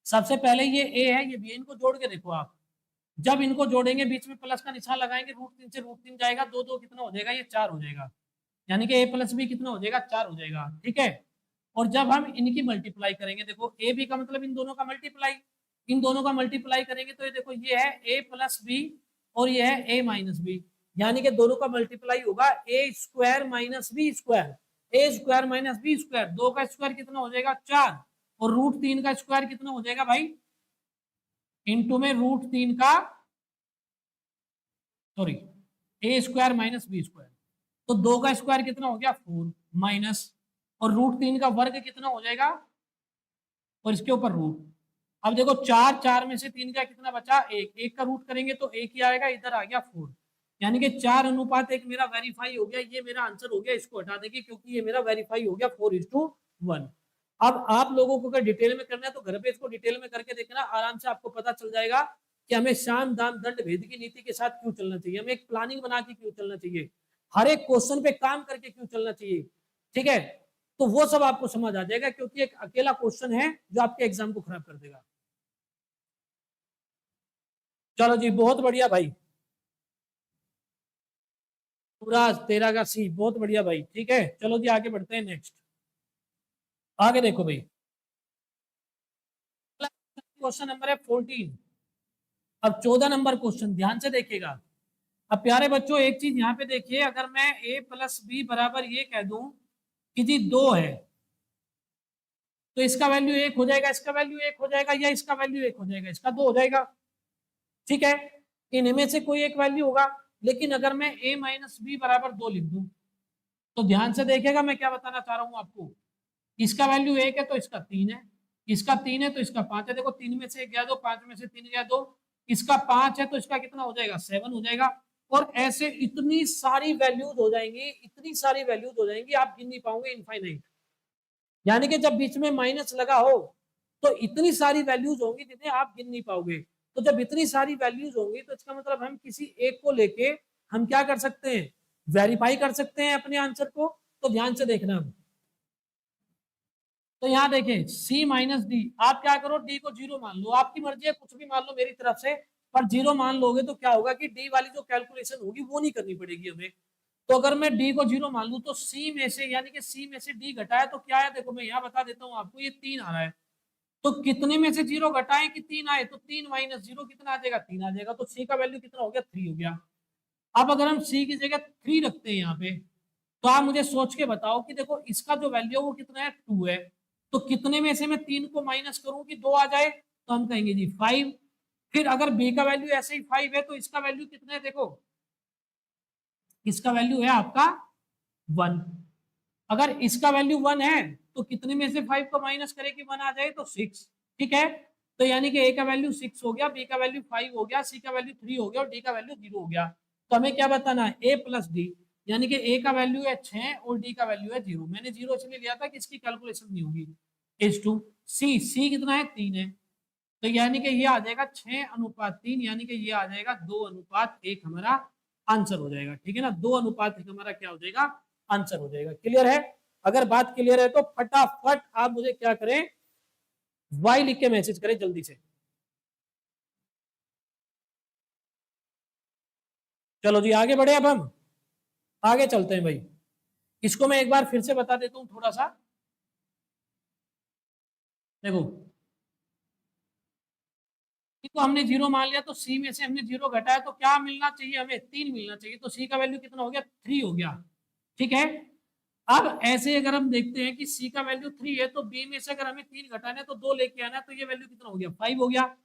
सबसे पहले ये ए है ये बी है, इनको जोड़ के देखो आप, जब इनको जोड़ेंगे बीच में प्लस का निशान लगाएंगे, √3 से √3 जाएगा, दो दो कितना हो जाएगा, ये 4 हो जाएगा, यानी कि ए प्लस बी कितना हो जाएगा, 4 हो जाएगा। ठीक है। और जब हम इनकी मल्टीप्लाई करेंगे, देखो ए बी का मतलब इन दोनों का मल्टीप्लाई, इन दोनों का मल्टीप्लाई करेंगे तो ये देखो ये है ए प्लस बी और ये है ए माइनस बी, यानी कि दोनों का मल्टीप्लाई होगा ए स्क्वायर माइनस बी स्क्वायर, ए स्क्वायर माइनस बी स्क्वायर, दो का स्क्वायर कितना हो जाएगा 4, और √3 का स्क्वायर कितना हो जाएगा भाई, इंटू में √3 का, सॉरी, ए स्क्वायर माइनस बी स्क्वायर, तो दो का स्क्वायर कितना हो गया 4 माइनस, और √3 का वर्ग कितना हो जाएगा, और इसके ऊपर रूट। अब देखो चार, चार में से तीन का कितना बचा, एक, एक का रूट करेंगे तो एक ही आएगा, इधर आ गया 4, यानी कि 4:1 मेरा वेरीफाई हो गया, ये मेरा आंसर हो गया, इसको हटा देंगे क्योंकि ये मेरा वेरीफाई हो गया 4:1। अब आप लोगों को अगर डिटेल में करना है तो घर पे इसको डिटेल में करके देखना, आराम से आपको पता चल जाएगा कि हमें साम दाम दंड भेद की नीति के साथ क्यों चलना चाहिए, हमें एक प्लानिंग बना के क्यों चलना चाहिए, हर एक क्वेश्चन पे काम करके क्यों चलना चाहिए। ठीक है, तो वो सब आपको समझ आ जाएगा, क्योंकि एक अकेला क्वेश्चन है जो आपके एग्जाम को खराब कर देगा। चलो जी, बहुत बढ़िया भाई, पूरा 13 का सी, बहुत बढ़िया भाई। ठीक है, चलो जी आगे बढ़ते हैं नेक्स्ट। आगे देखो भाई, क्वेश्चन नंबर है 14। अब 14 नंबर क्वेश्चन ध्यान से देखिएगा। अब प्यारे बच्चों एक चीज यहाँ पे देखिए, अगर मैं a प्लस बी बराबर ये कह दूं कि जी 2 है, तो इसका वैल्यू 1 हो जाएगा, इसका वैल्यू 1 हो जाएगा, या इसका वैल्यू 1 हो जाएगा, इसका 2 हो जाएगा। ठीक है, इनमें से कोई एक वैल्यू होगा। लेकिन अगर मैं a माइनस बी बराबर 2 लिख दूं, तो ध्यान से देखिएगा मैं क्या बताना चाह रहा हूं आपको, इसका वैल्यू 1 है तो इसका 3 है, इसका 3 है तो इसका 5 है, देखो 3 में से 1 गया 2, 5 में से 3 गया 2, इसका 5 है तो इसका कितना हो जाएगा 7 हो जाएगा। और ऐसे इतनी सारी वैल्यूज हो जाएंगी, इतनी सारी वैल्यूज हो जाएंगी, आप गिन नहीं पाओगे इनफाइनाइट, यानी कि जब बीच में माइनस लगा हो तो इतनी सारी वैल्यूज होंगी जिन्हें आप गिन नहीं पाओगे। तो जब इतनी सारी वैल्यूज होंगी तो इसका मतलब हम किसी एक को लेके हम क्या कर सकते हैं, वेरीफाई कर सकते हैं अपने आंसर को। तो ध्यान से देखना, तो यहाँ देखें सी माइनस डी, आप क्या करो डी को 0 मान लो, आपकी मर्जी है कुछ भी मान लो मेरी तरफ से, पर 0 मान लोगे तो क्या होगा कि डी वाली जो कैलकुलेशन होगी वो नहीं करनी पड़ेगी हमें। तो अगर मैं डी को 0 मान लू तो सी में से, यानी कि सी में से डी घटाया तो क्या है, देखो मैं यहाँ बता देता हूँ आपको, ये 3 आ रहा है, तो कितने में से 0 घटाएं कि 3 आए, तो 3 माइनस 0 कितना आ जाएगा, 3 आ जाएगा। तो सी का वैल्यू कितना हो गया, 3 हो गया। अब अगर हम सी की जगह 3 रखते हैं यहाँ पे, तो आप मुझे सोच के बताओ कि देखो इसका जो वैल्यू है वो कितना है, 2 है। तो कितने में से मैं 3 को माइनस करूं कि 2 आ जाए, तो हम कहेंगे जी 5। फिर अगर बी का वैल्यू ऐसे ही 5 है तो इसका वैल्यू कितना है, देखो इसका वैल्यू है आपका 1। अगर इसका वैल्यू 1 है तो कितने में से 5 को माइनस करें कि 1 आ जाए, तो 6। ठीक है, तो यानी कि ए का वैल्यू 6 हो गया, बी का वैल्यू 5 हो गया, सी का वैल्यू 3 हो गया और डी का वैल्यू 0 हो गया। तो हमें क्या बताना है, ए प्लस डी, यानी कि ए का वैल्यू है 6 और डी का वैल्यू है 0। मैंने 0 इसलिए लिया था कि इसकी कैलकुलेशन नहीं होगी। इज टू सी, सी कितना है, 3 है। तो यानी कि ये आ जाएगा 6:3, यानी कि ये आ जाएगा 2:1 हमारा आंसर हो जाएगा। ठीक है ना, 2:1 हमारा क्या हो जाएगा, आंसर हो जाएगा। क्लियर है? अगर बात क्लियर है तो फटाफट आप मुझे क्या करें, वाई लिख के मैसेज करें जल्दी से। चलो जी आगे बढ़े, अब हम आगे चलते हैं भाई। इसको मैं एक बार फिर से बता देता हूं थोड़ा सा। देखो इसको हमने 0 मान लिया, तो सी में से हमने 0 घटाया, तो क्या मिलना चाहिए हमें, 3 मिलना चाहिए। तो सी का वैल्यू कितना हो गया, 3 हो गया। ठीक है, अब ऐसे अगर हम देखते हैं कि सी का वैल्यू 3 है, तो बी में से अगर हमें 3 घटाना है तो 2 लेके आना है, तो ये वैल्यू कितना हो गया, 5 हो गया।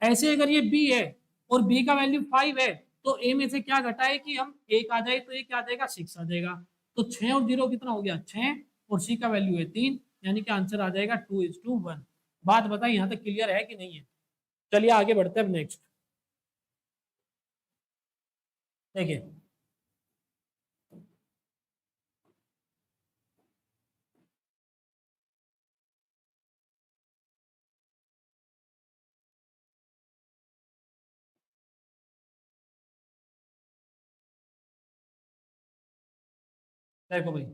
ऐसे अगर ये बी है और बी का वैल्यू 5 है, तो ए में से क्या घटाए कि हम एक आ जाए, तो ये क्या आ जाएगा, 6 आ जाएगा। तो 6 और 0 कितना हो गया, 6, और सी का वैल्यू है 3, यानी कि आंसर आ जाएगा 2:1। बात बताइए यहाँ तक क्लियर है कि नहीं है? चलिए आगे बढ़ते हैं नेक्स्ट। देखिए देखो भाई,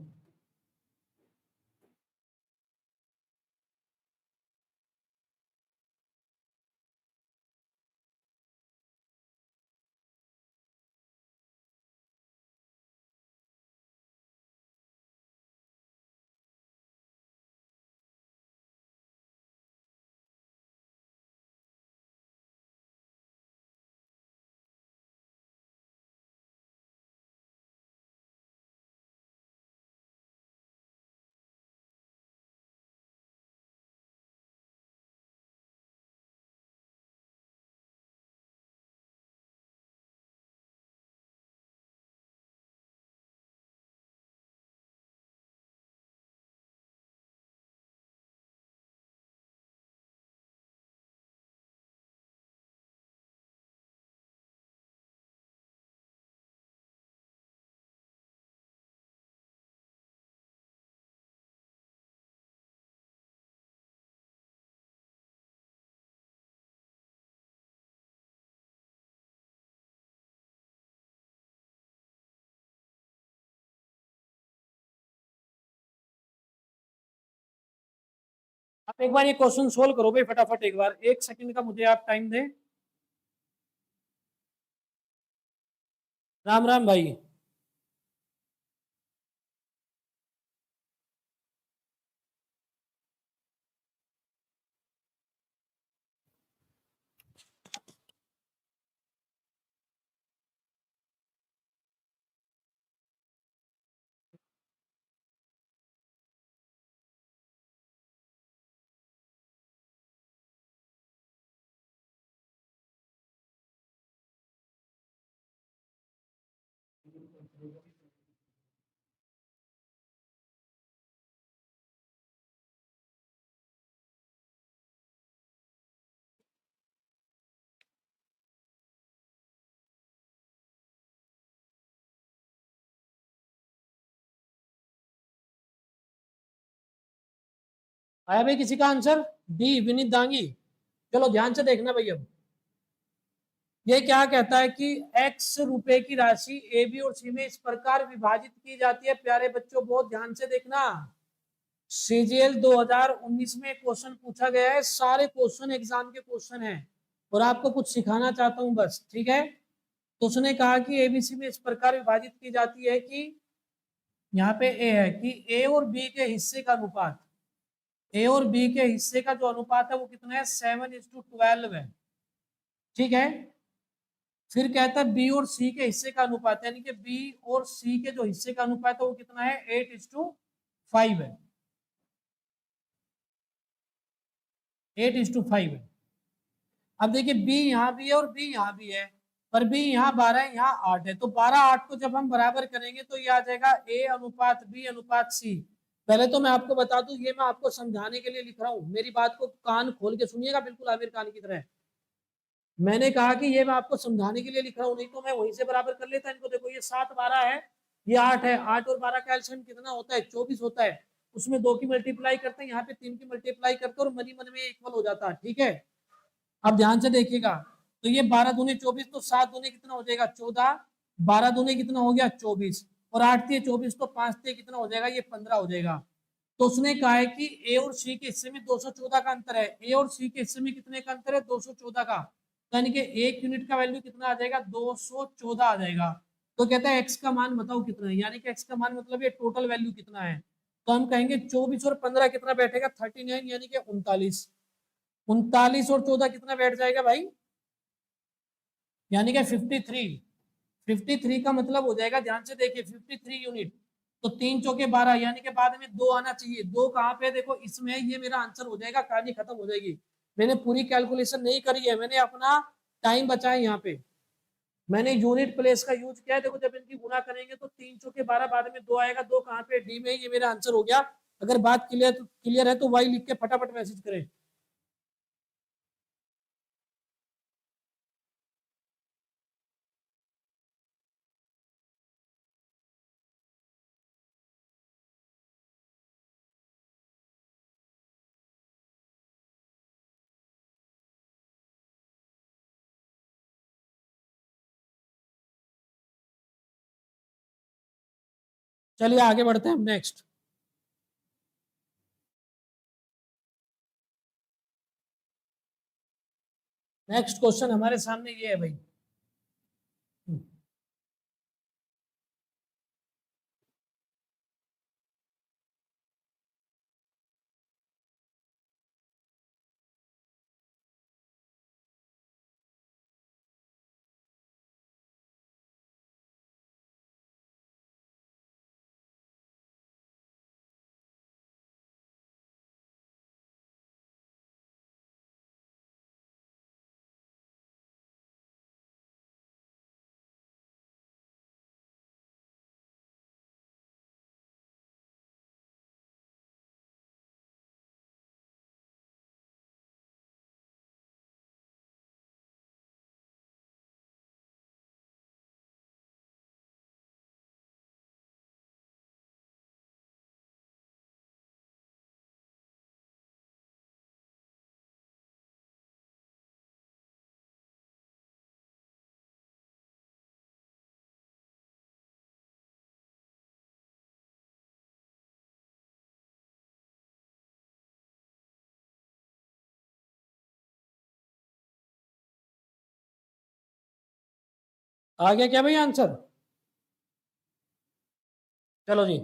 आप एक बार ये क्वेश्चन सोल्व करो भाई फटाफट, एक बार 1 सेकंड का मुझे आप टाइम दें। राम राम भाई। आया भाई किसी का आंसर, डी विनीत दांगी। चलो ध्यान से देखना भाई। अब ये क्या कहता है कि x रुपए की राशि ए बी और सी में इस प्रकार विभाजित की जाती है। प्यारे बच्चों बहुत ध्यान से देखना, सीजीएल 2019 में क्वेश्चन पूछा गया है, सारे क्वेश्चन एग्जाम के क्वेश्चन हैं और आपको कुछ सिखाना चाहता हूं बस। ठीक है, तो उसने कहा कि एबीसी में इस प्रकार विभाजित की जाती है कि यहाँ पे ए है कि ए और बी के हिस्से का अनुपात, ए और बी के हिस्से का जो अनुपात है वो कितना है, 7:12 है। ठीक है, फिर कहता है बी और सी के हिस्से का अनुपात, यानी कि बी और सी के जो हिस्से का अनुपात है वो कितना है, 8:5 है। 8:5 है। अब देखिए बी यहाँ भी है और बी यहाँ भी है, पर बी यहाँ 12 है, यहाँ 8 है, तो 12-8 को जब हम बराबर करेंगे तो ये आ जाएगा ए अनुपात बी अनुपात सी। पहले तो मैं आपको बता दूं, ये मैं आपको समझाने के लिए लिख रहा हूँ, मेरी बात को कान खोल के सुनिएगा, बिल्कुल आमिर खान की तरह। मैंने कहा कि ये मैं आपको समझाने के लिए लिख रहा हूँ, नहीं तो मैं वहीं से बराबर कर लेता इनको। देखो ये 7-12 है, ये 8 है, 8 और 12 का एलसीएम कितना होता है, 24 होता है। उसमें 2 की मल्टीप्लाई करते हैं, यहाँ पे 3 की मल्टीप्लाई करते हैं, और मनी मन में इक्वल हो जाता है। ठीक है, अब ध्यान से देखिएगा, तो ये 12 दूनी 24, तो 7 दूनी कितना हो जाएगा, 14, 12 दूनी कितना हो गया, 24, और 8 थी 24, तो 5 थे कितना हो जाएगा, ये 15 हो जाएगा। तो उसने कहा है कि ए और सी के हिस्से में 214 का अंतर है। ए और सी के हिस्से में कितने का अंतर है, 214 का। तो यानी कि 1 यूनिट का वैल्यू कितना आ जाएगा, 214 आ जाएगा। तो कहता है एक्स का मान बताओ कितना है, यानी कि एक्स का मान मतलब ये टोटल वैल्यू कितना है। तो हम कहेंगे 24 और 15 कितना बैठेगा, 39, यानी कि 39। 39 और 14 कितना बैठ जाएगा भाई, यानी कि 53। 53 का मतलब हो जाएगा, ध्यान से देखिए, 53 यूनिट। तो 3 चौके 12, यानी कि बाद में 2 आना चाहिए। 2 कहाँ पे, देखो इसमें, ये मेरा आंसर हो जाएगा, कहानी खत्म हो जाएगी। मैंने पूरी कैलकुलेशन नहीं करी है, मैंने अपना टाइम बचाया यहाँ पे, मैंने यूनिट प्लेस का यूज किया है। देखो जब इनकी गुना करेंगे तो 3 चौके 12, बाद में 2 आएगा, 2 कहाँ पे, डी में, ये मेरा आंसर हो गया। अगर बात क्लियर है तो वाई लिख के फटाफट मैसेज करें। चलिए आगे बढ़ते हैं नेक्स्ट। नेक्स्ट क्वेश्चन हमारे सामने ये है भाई। आ गया क्या भाई आंसर? चलो जी,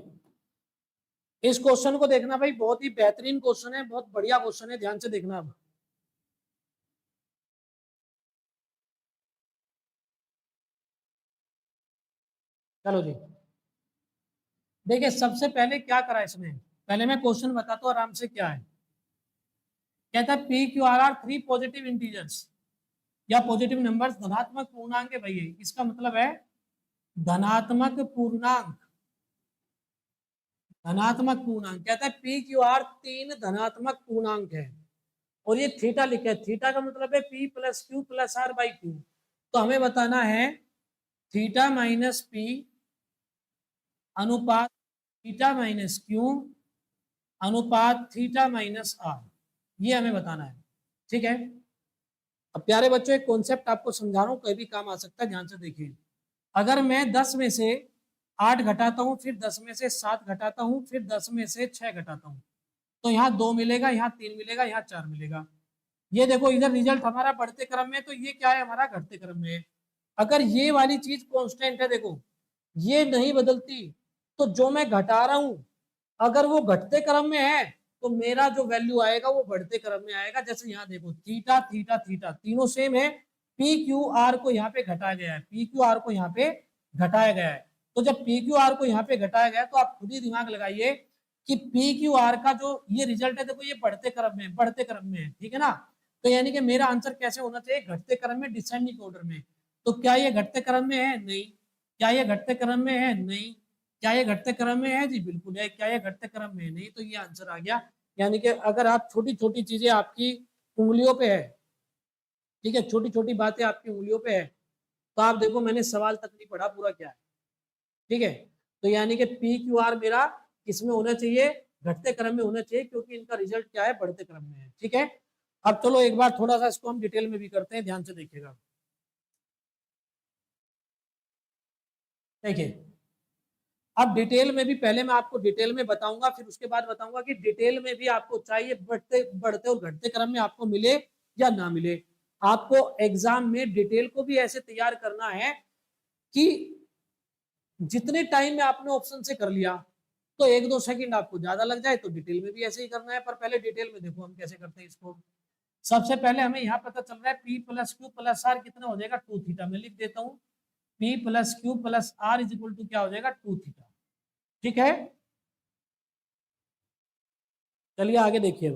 इस क्वेश्चन को देखना भाई, बहुत ही बेहतरीन क्वेश्चन है, बहुत बढ़िया क्वेश्चन है, ध्यान से देखना। अब चलो जी, देखिए सबसे पहले क्या करा इसने, पहले मैं क्वेश्चन बताता हूँ आराम से क्या है। कहता है p q r are 3 positive integers या पॉजिटिव नंबर्स, धनात्मक पूर्णांक है भाई ये, इसका मतलब है धनात्मक पूर्णांक। धनात्मक पूर्णांक कहता है पी क्यू आर 3 धनात्मक पूर्णांक है, और ये थीटा लिखा है। थीटा का मतलब है P plus Q plus r by q. तो हमें बताना है थीटा माइनस पी अनुपात थीटा माइनस क्यू अनुपात थीटा माइनस आर, ये हमें बताना है। ठीक है, अब प्यारे बच्चों एक कॉन्सेप्ट आपको समझा रहा हूँ, कहीं भी काम आ सकता है, ध्यान से देखिए। अगर मैं 10 में से 8 घटाता हूँ, फिर 10 में से 7 घटाता हूँ, फिर 10 में से 6 घटाता हूँ, तो यहाँ 2 मिलेगा, यहाँ 3 मिलेगा, यहाँ 4 मिलेगा। ये देखो इधर रिजल्ट हमारा बढ़ते क्रम में, तो ये क्या है, हमारा घटते क्रम में है। अगर ये वाली चीज कांस्टेंट है, देखो ये नहीं बदलती, तो जो मैं घटा रहा हूं, अगर वो घटते क्रम में है तो मेरा जो वैल्यू आएगा वो बढ़ते क्रम में आएगा। जैसे यहाँ देखो थीटा थीटा थीटा तीनों सेम है, पी क्यू आर को यहाँ पे घटाया गया है, पी क्यू आर को यहाँ पे घटाया गया है। तो जब पी क्यू आर को यहाँ पे घटाया गया तो आप खुद ही दिमाग लगाइए कि पी क्यू आर का जो ये रिजल्ट है देखो ये बढ़ते क्रम में, बढ़ते क्रम में है, ठीक है ना। तो यानी कि मेरा आंसर कैसे होना चाहिए, घटते क्रम में, डिसेंडिंग ऑर्डर में। तो क्या ये घटते क्रम में है, नहीं। क्या ये घटते क्रम में है, नहीं। क्या ये घटते क्रम में है, जी बिल्कुल है। क्या ये घटते क्रम में है, नहीं। तो ये आंसर आ गया। यानी कि अगर आप छोटी छोटी चीजें आपकी उंगलियों पे है, ठीक है, छोटी छोटी बातें आपकी उंगलियों पे है, तो आप देखो मैंने सवाल तक नहीं पढ़ा, पूरा क्या है, ठीक है। तो यानी कि पी क्यू आर मेरा किसमें होना चाहिए, घटते क्रम में होना चाहिए, क्योंकि इनका रिजल्ट क्या है, बढ़ते क्रम में है, ठीक है। अब चलो एक बार थोड़ा सा इसको हम डिटेल में भी करते हैं, ध्यान से देखिएगा। देखिए अब डिटेल में भी, पहले मैं आपको डिटेल में बताऊंगा, फिर उसके बाद बताऊंगा कि डिटेल में भी आपको चाहिए बढ़ते बढ़ते और घटते क्रम में आपको मिले या ना मिले। आपको एग्जाम में डिटेल को भी ऐसे तैयार करना है कि जितने टाइम में आपने ऑप्शन से कर लिया तो 1-2 सेकंड आपको ज्यादा लग जाए, तो डिटेल में भी ऐसे ही करना है। पर पहले डिटेल में देखो हम कैसे करते हैं इसको। सबसे पहले हमें यहाँ पता चल रहा है P plus Q plus r कितना हो जाएगा, 2 थीटा। मैं लिख देता हूँ p plus Q plus r is equal to क्या हो जाएगा, 2 थीटा, ठीक है। चलिए आगे देखिए।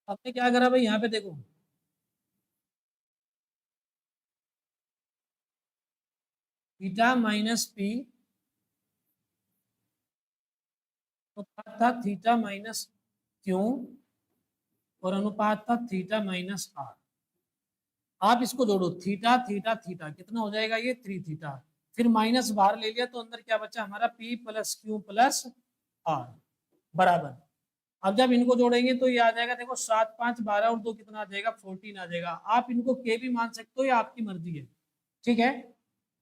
आपने क्या करा भाई, यहाँ पे देखो थीटा माइनस पी अनुपात था थीटा माइनस क्यू और अनुपात था थीटा माइनस आर। आप इसको जोड़ो, थीटा थीटा थीटा कितना हो जाएगा, ये 3 थीटा। फिर माइनस बाहर ले लिया तो अंदर क्या बचा हमारा, p plus Q plus r बराबर। अब जब इनको जोड़ेंगे तो ये आ जाएगा, देखो 7 5 12 और 2 कितना आ जाएगा, 14 आ जाएगा। आप इनको के भी मान सकते हो या आपकी मर्जी है, ठीक है।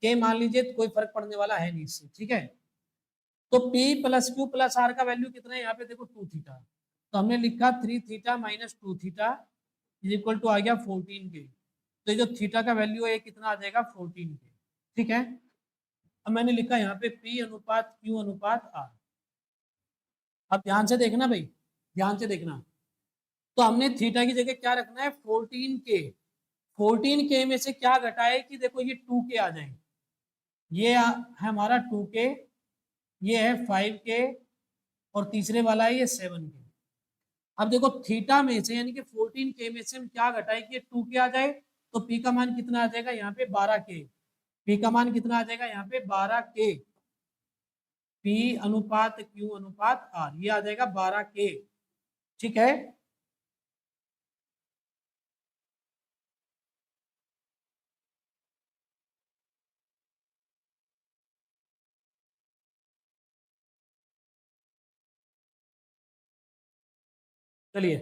के मान लीजिए तो कोई फर्क पड़ने वाला है नहीं इससे, ठीक है। तो P plus Q plus are का वैल्यू कितना है, यहाँ पे देखो 2 थीटा। तो हमने लिखा 3 theta minus 2 theta is equal to आ गया 14 के। तो ये जो थीटा का वैल्यू है ये कितना आ जाएगा, 14 के, ठीक है। अब मैंने लिखा यहाँ पे P अनुपात Q अनुपात R। अब ध्यान से देखना भाई, ध्यान से देखना। तो हमने थीटा की जगह क्या रखना है, 14 के। 14 के में से क्या घटाए कि देखो ये 2 के आ जाए, ये है हमारा 2 के, ये है 5 के और तीसरे वाला है ये 7 के। अब देखो थीटा में से यानी कि 14 के में से हम क्या घटाए कि ये 2 के आ जाए, तो पी का मान कितना आ जाएगा यहाँ पे 12 के। पी का मान कितना आ जाएगा यहाँ पे 12 के। पी अनुपात क्यू अनुपात आर ये आ जाएगा 12 के, ठीक है। चलिए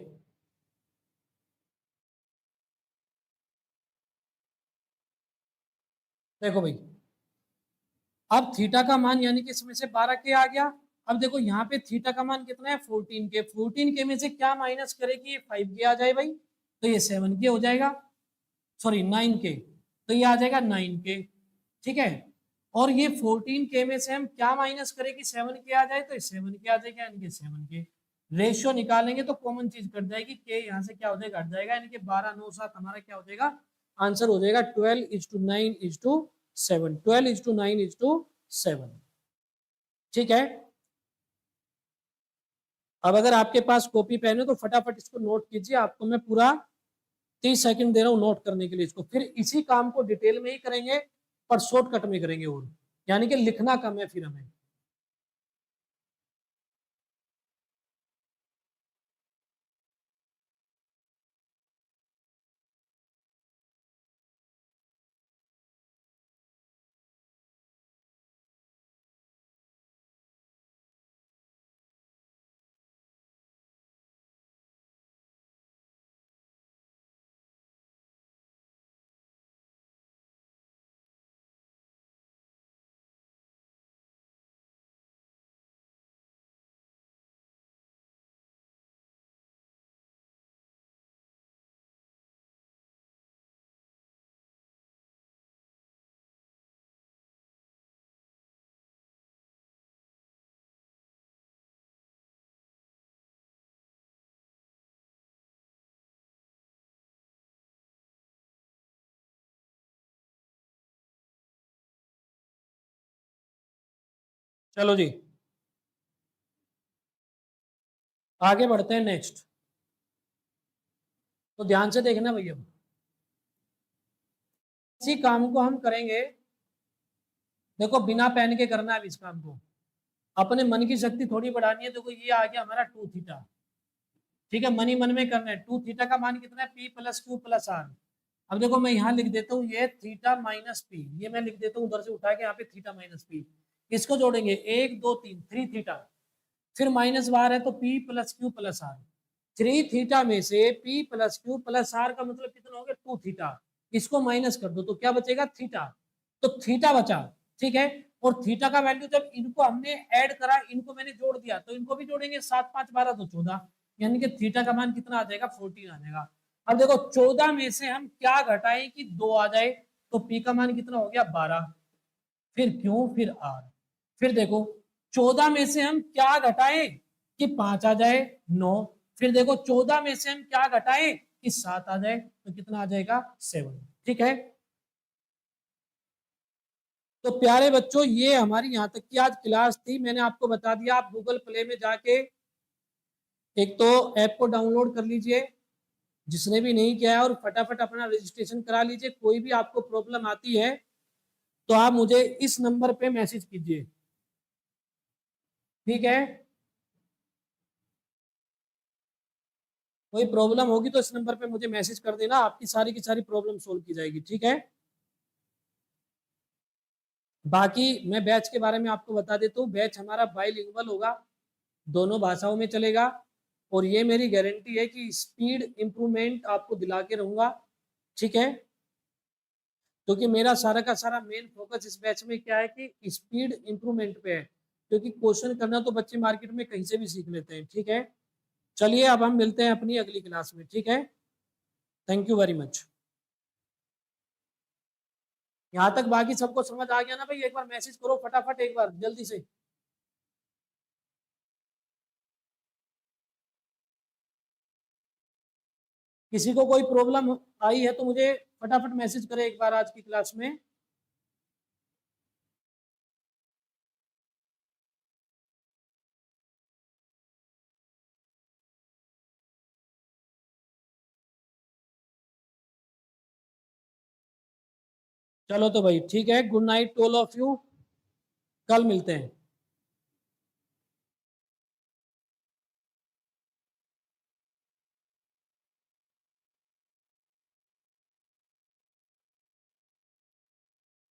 देखो भाई, अब थीटा का मान यानी कि इसमें से 12 के आ गया। अब देखो यहाँ पे थीटा का मान कितना है, 14 के। 14 के में से क्या माइनस करे कि ये 5 के आ जाए भाई, तो ये 7 के हो जाएगा, सॉरी 9 के। तो ये आ जाएगा 9 के, ठीक है। और ये 14 के में से हम क्या माइनस करें कि 7 के आ जाए, तो 7 के आ जाएगा, यानी कि 7 के। रेशियो निकालेंगे तो कॉमन चीज कट जाएगी, के यहाँ से क्या हो जाएगा, हट जाएगा, यानी कि 12 9 7 हमारा क्या हो जाएगा, आंसर हो जाएगा 12:9:7, 12:9:7, ठीक है। अब अगर आपके पास कॉपी पेन है तो फटाफट इसको नोट कीजिए, आपको मैं पूरा 30 सेकंड दे रहा हूँ नोट करने के लिए इसको। फिर इसी काम को डिटेल में ही करेंगे पर शॉर्टकट में करेंगे, और यानी कि लिखना कम है फिर हमें। चलो जी, आगे बढ़ते हैं नेक्स्ट। तो ध्यान से देखना भैया, इसी काम को हम करेंगे। देखो बिना पेन के करना है इस काम को, अपने मन की शक्ति थोड़ी बढ़ानी है। देखो ये आ गया हमारा 2 थीटा, ठीक है, मनी मन में करना है। 2 थीटा का मान कितना है, P plus Q plus R. अब देखो मैं यहाँ लिख देता हूँ ये थीटा माइनस पी, ये मैं लिख देता हूँ उधर से उठा के यहाँ पे थीटा माइनस पी। किसको जोड़ेंगे, 1 2 3, 3 थीटा। फिर माइनस बार है तो P plus Q plus R. 3 theta में से P plus Q plus are का मतलब कितना हो गया, 2 थीटा। इसको माइनस कर दो तो क्या बचेगा, थीटा। तो थीटा बचा, ठीक है। और थीटा का वैल्यू जब इनको हमने ऐड करा, इनको मैंने जोड़ दिया, तो इनको भी जोड़ेंगे, 7 5 12 तो 14, यानी कि थीटा का मान कितना आ जाएगा, 14 आ जाएगा। अब देखो 14 में से हम क्या घटाएं कि 2 आ जाए, तो पी का मान कितना हो गया, 12। फिर क्यों, फिर आर। फिर देखो 14 में से हम क्या घटाएं कि 5 आ जाए, 9। फिर देखो 14 में से हम क्या घटाएं कि 7 आ जाए, तो कितना आ जाएगा, 7। ठीक है। तो प्यारे बच्चों, ये हमारी यहाँ तक की आज क्लास थी। मैंने आपको बता दिया, आप गूगल प्ले में जाके एक तो ऐप को डाउनलोड कर लीजिए, जिसने भी नहीं किया है, और फटाफट अपना रजिस्ट्रेशन करा लीजिए। कोई भी आपको प्रॉब्लम आती है तो आप मुझे इस नंबर पे मैसेज कीजिए, ठीक है। कोई प्रॉब्लम होगी तो इस नंबर पे मुझे मैसेज कर देना, आपकी सारी की सारी प्रॉब्लम सोल्व की जाएगी, ठीक है। बाकी मैं बैच के बारे में आपको बता देता हूँ, बैच हमारा बाइलिंगुअल होगा, दोनों भाषाओं में चलेगा। और ये मेरी गारंटी है कि स्पीड इंप्रूवमेंट आपको दिला के रहूंगा, ठीक है। क्योंकि मेरा सारा का सारा मेन फोकस इस बैच में क्या है कि स्पीड इंप्रूवमेंट पे है। क्योंकि क्वेश्चन करना तो बच्चे मार्केट में कहीं से भी सीख लेते हैं, ठीक है। चलिए अब हम मिलते हैं अपनी अगली क्लास में, ठीक है। Thank you very much. यहाँ तक बाकी सबको समझ आ गया ना भाई, एक बार मैसेज करो फटाफट, एक बार जल्दी से। किसी को कोई प्रॉब्लम आई है तो मुझे फटाफट मैसेज करे एक बार आज की क्लास में। चलो तो भाई ठीक है, good night to all of you, कल मिलते हैं।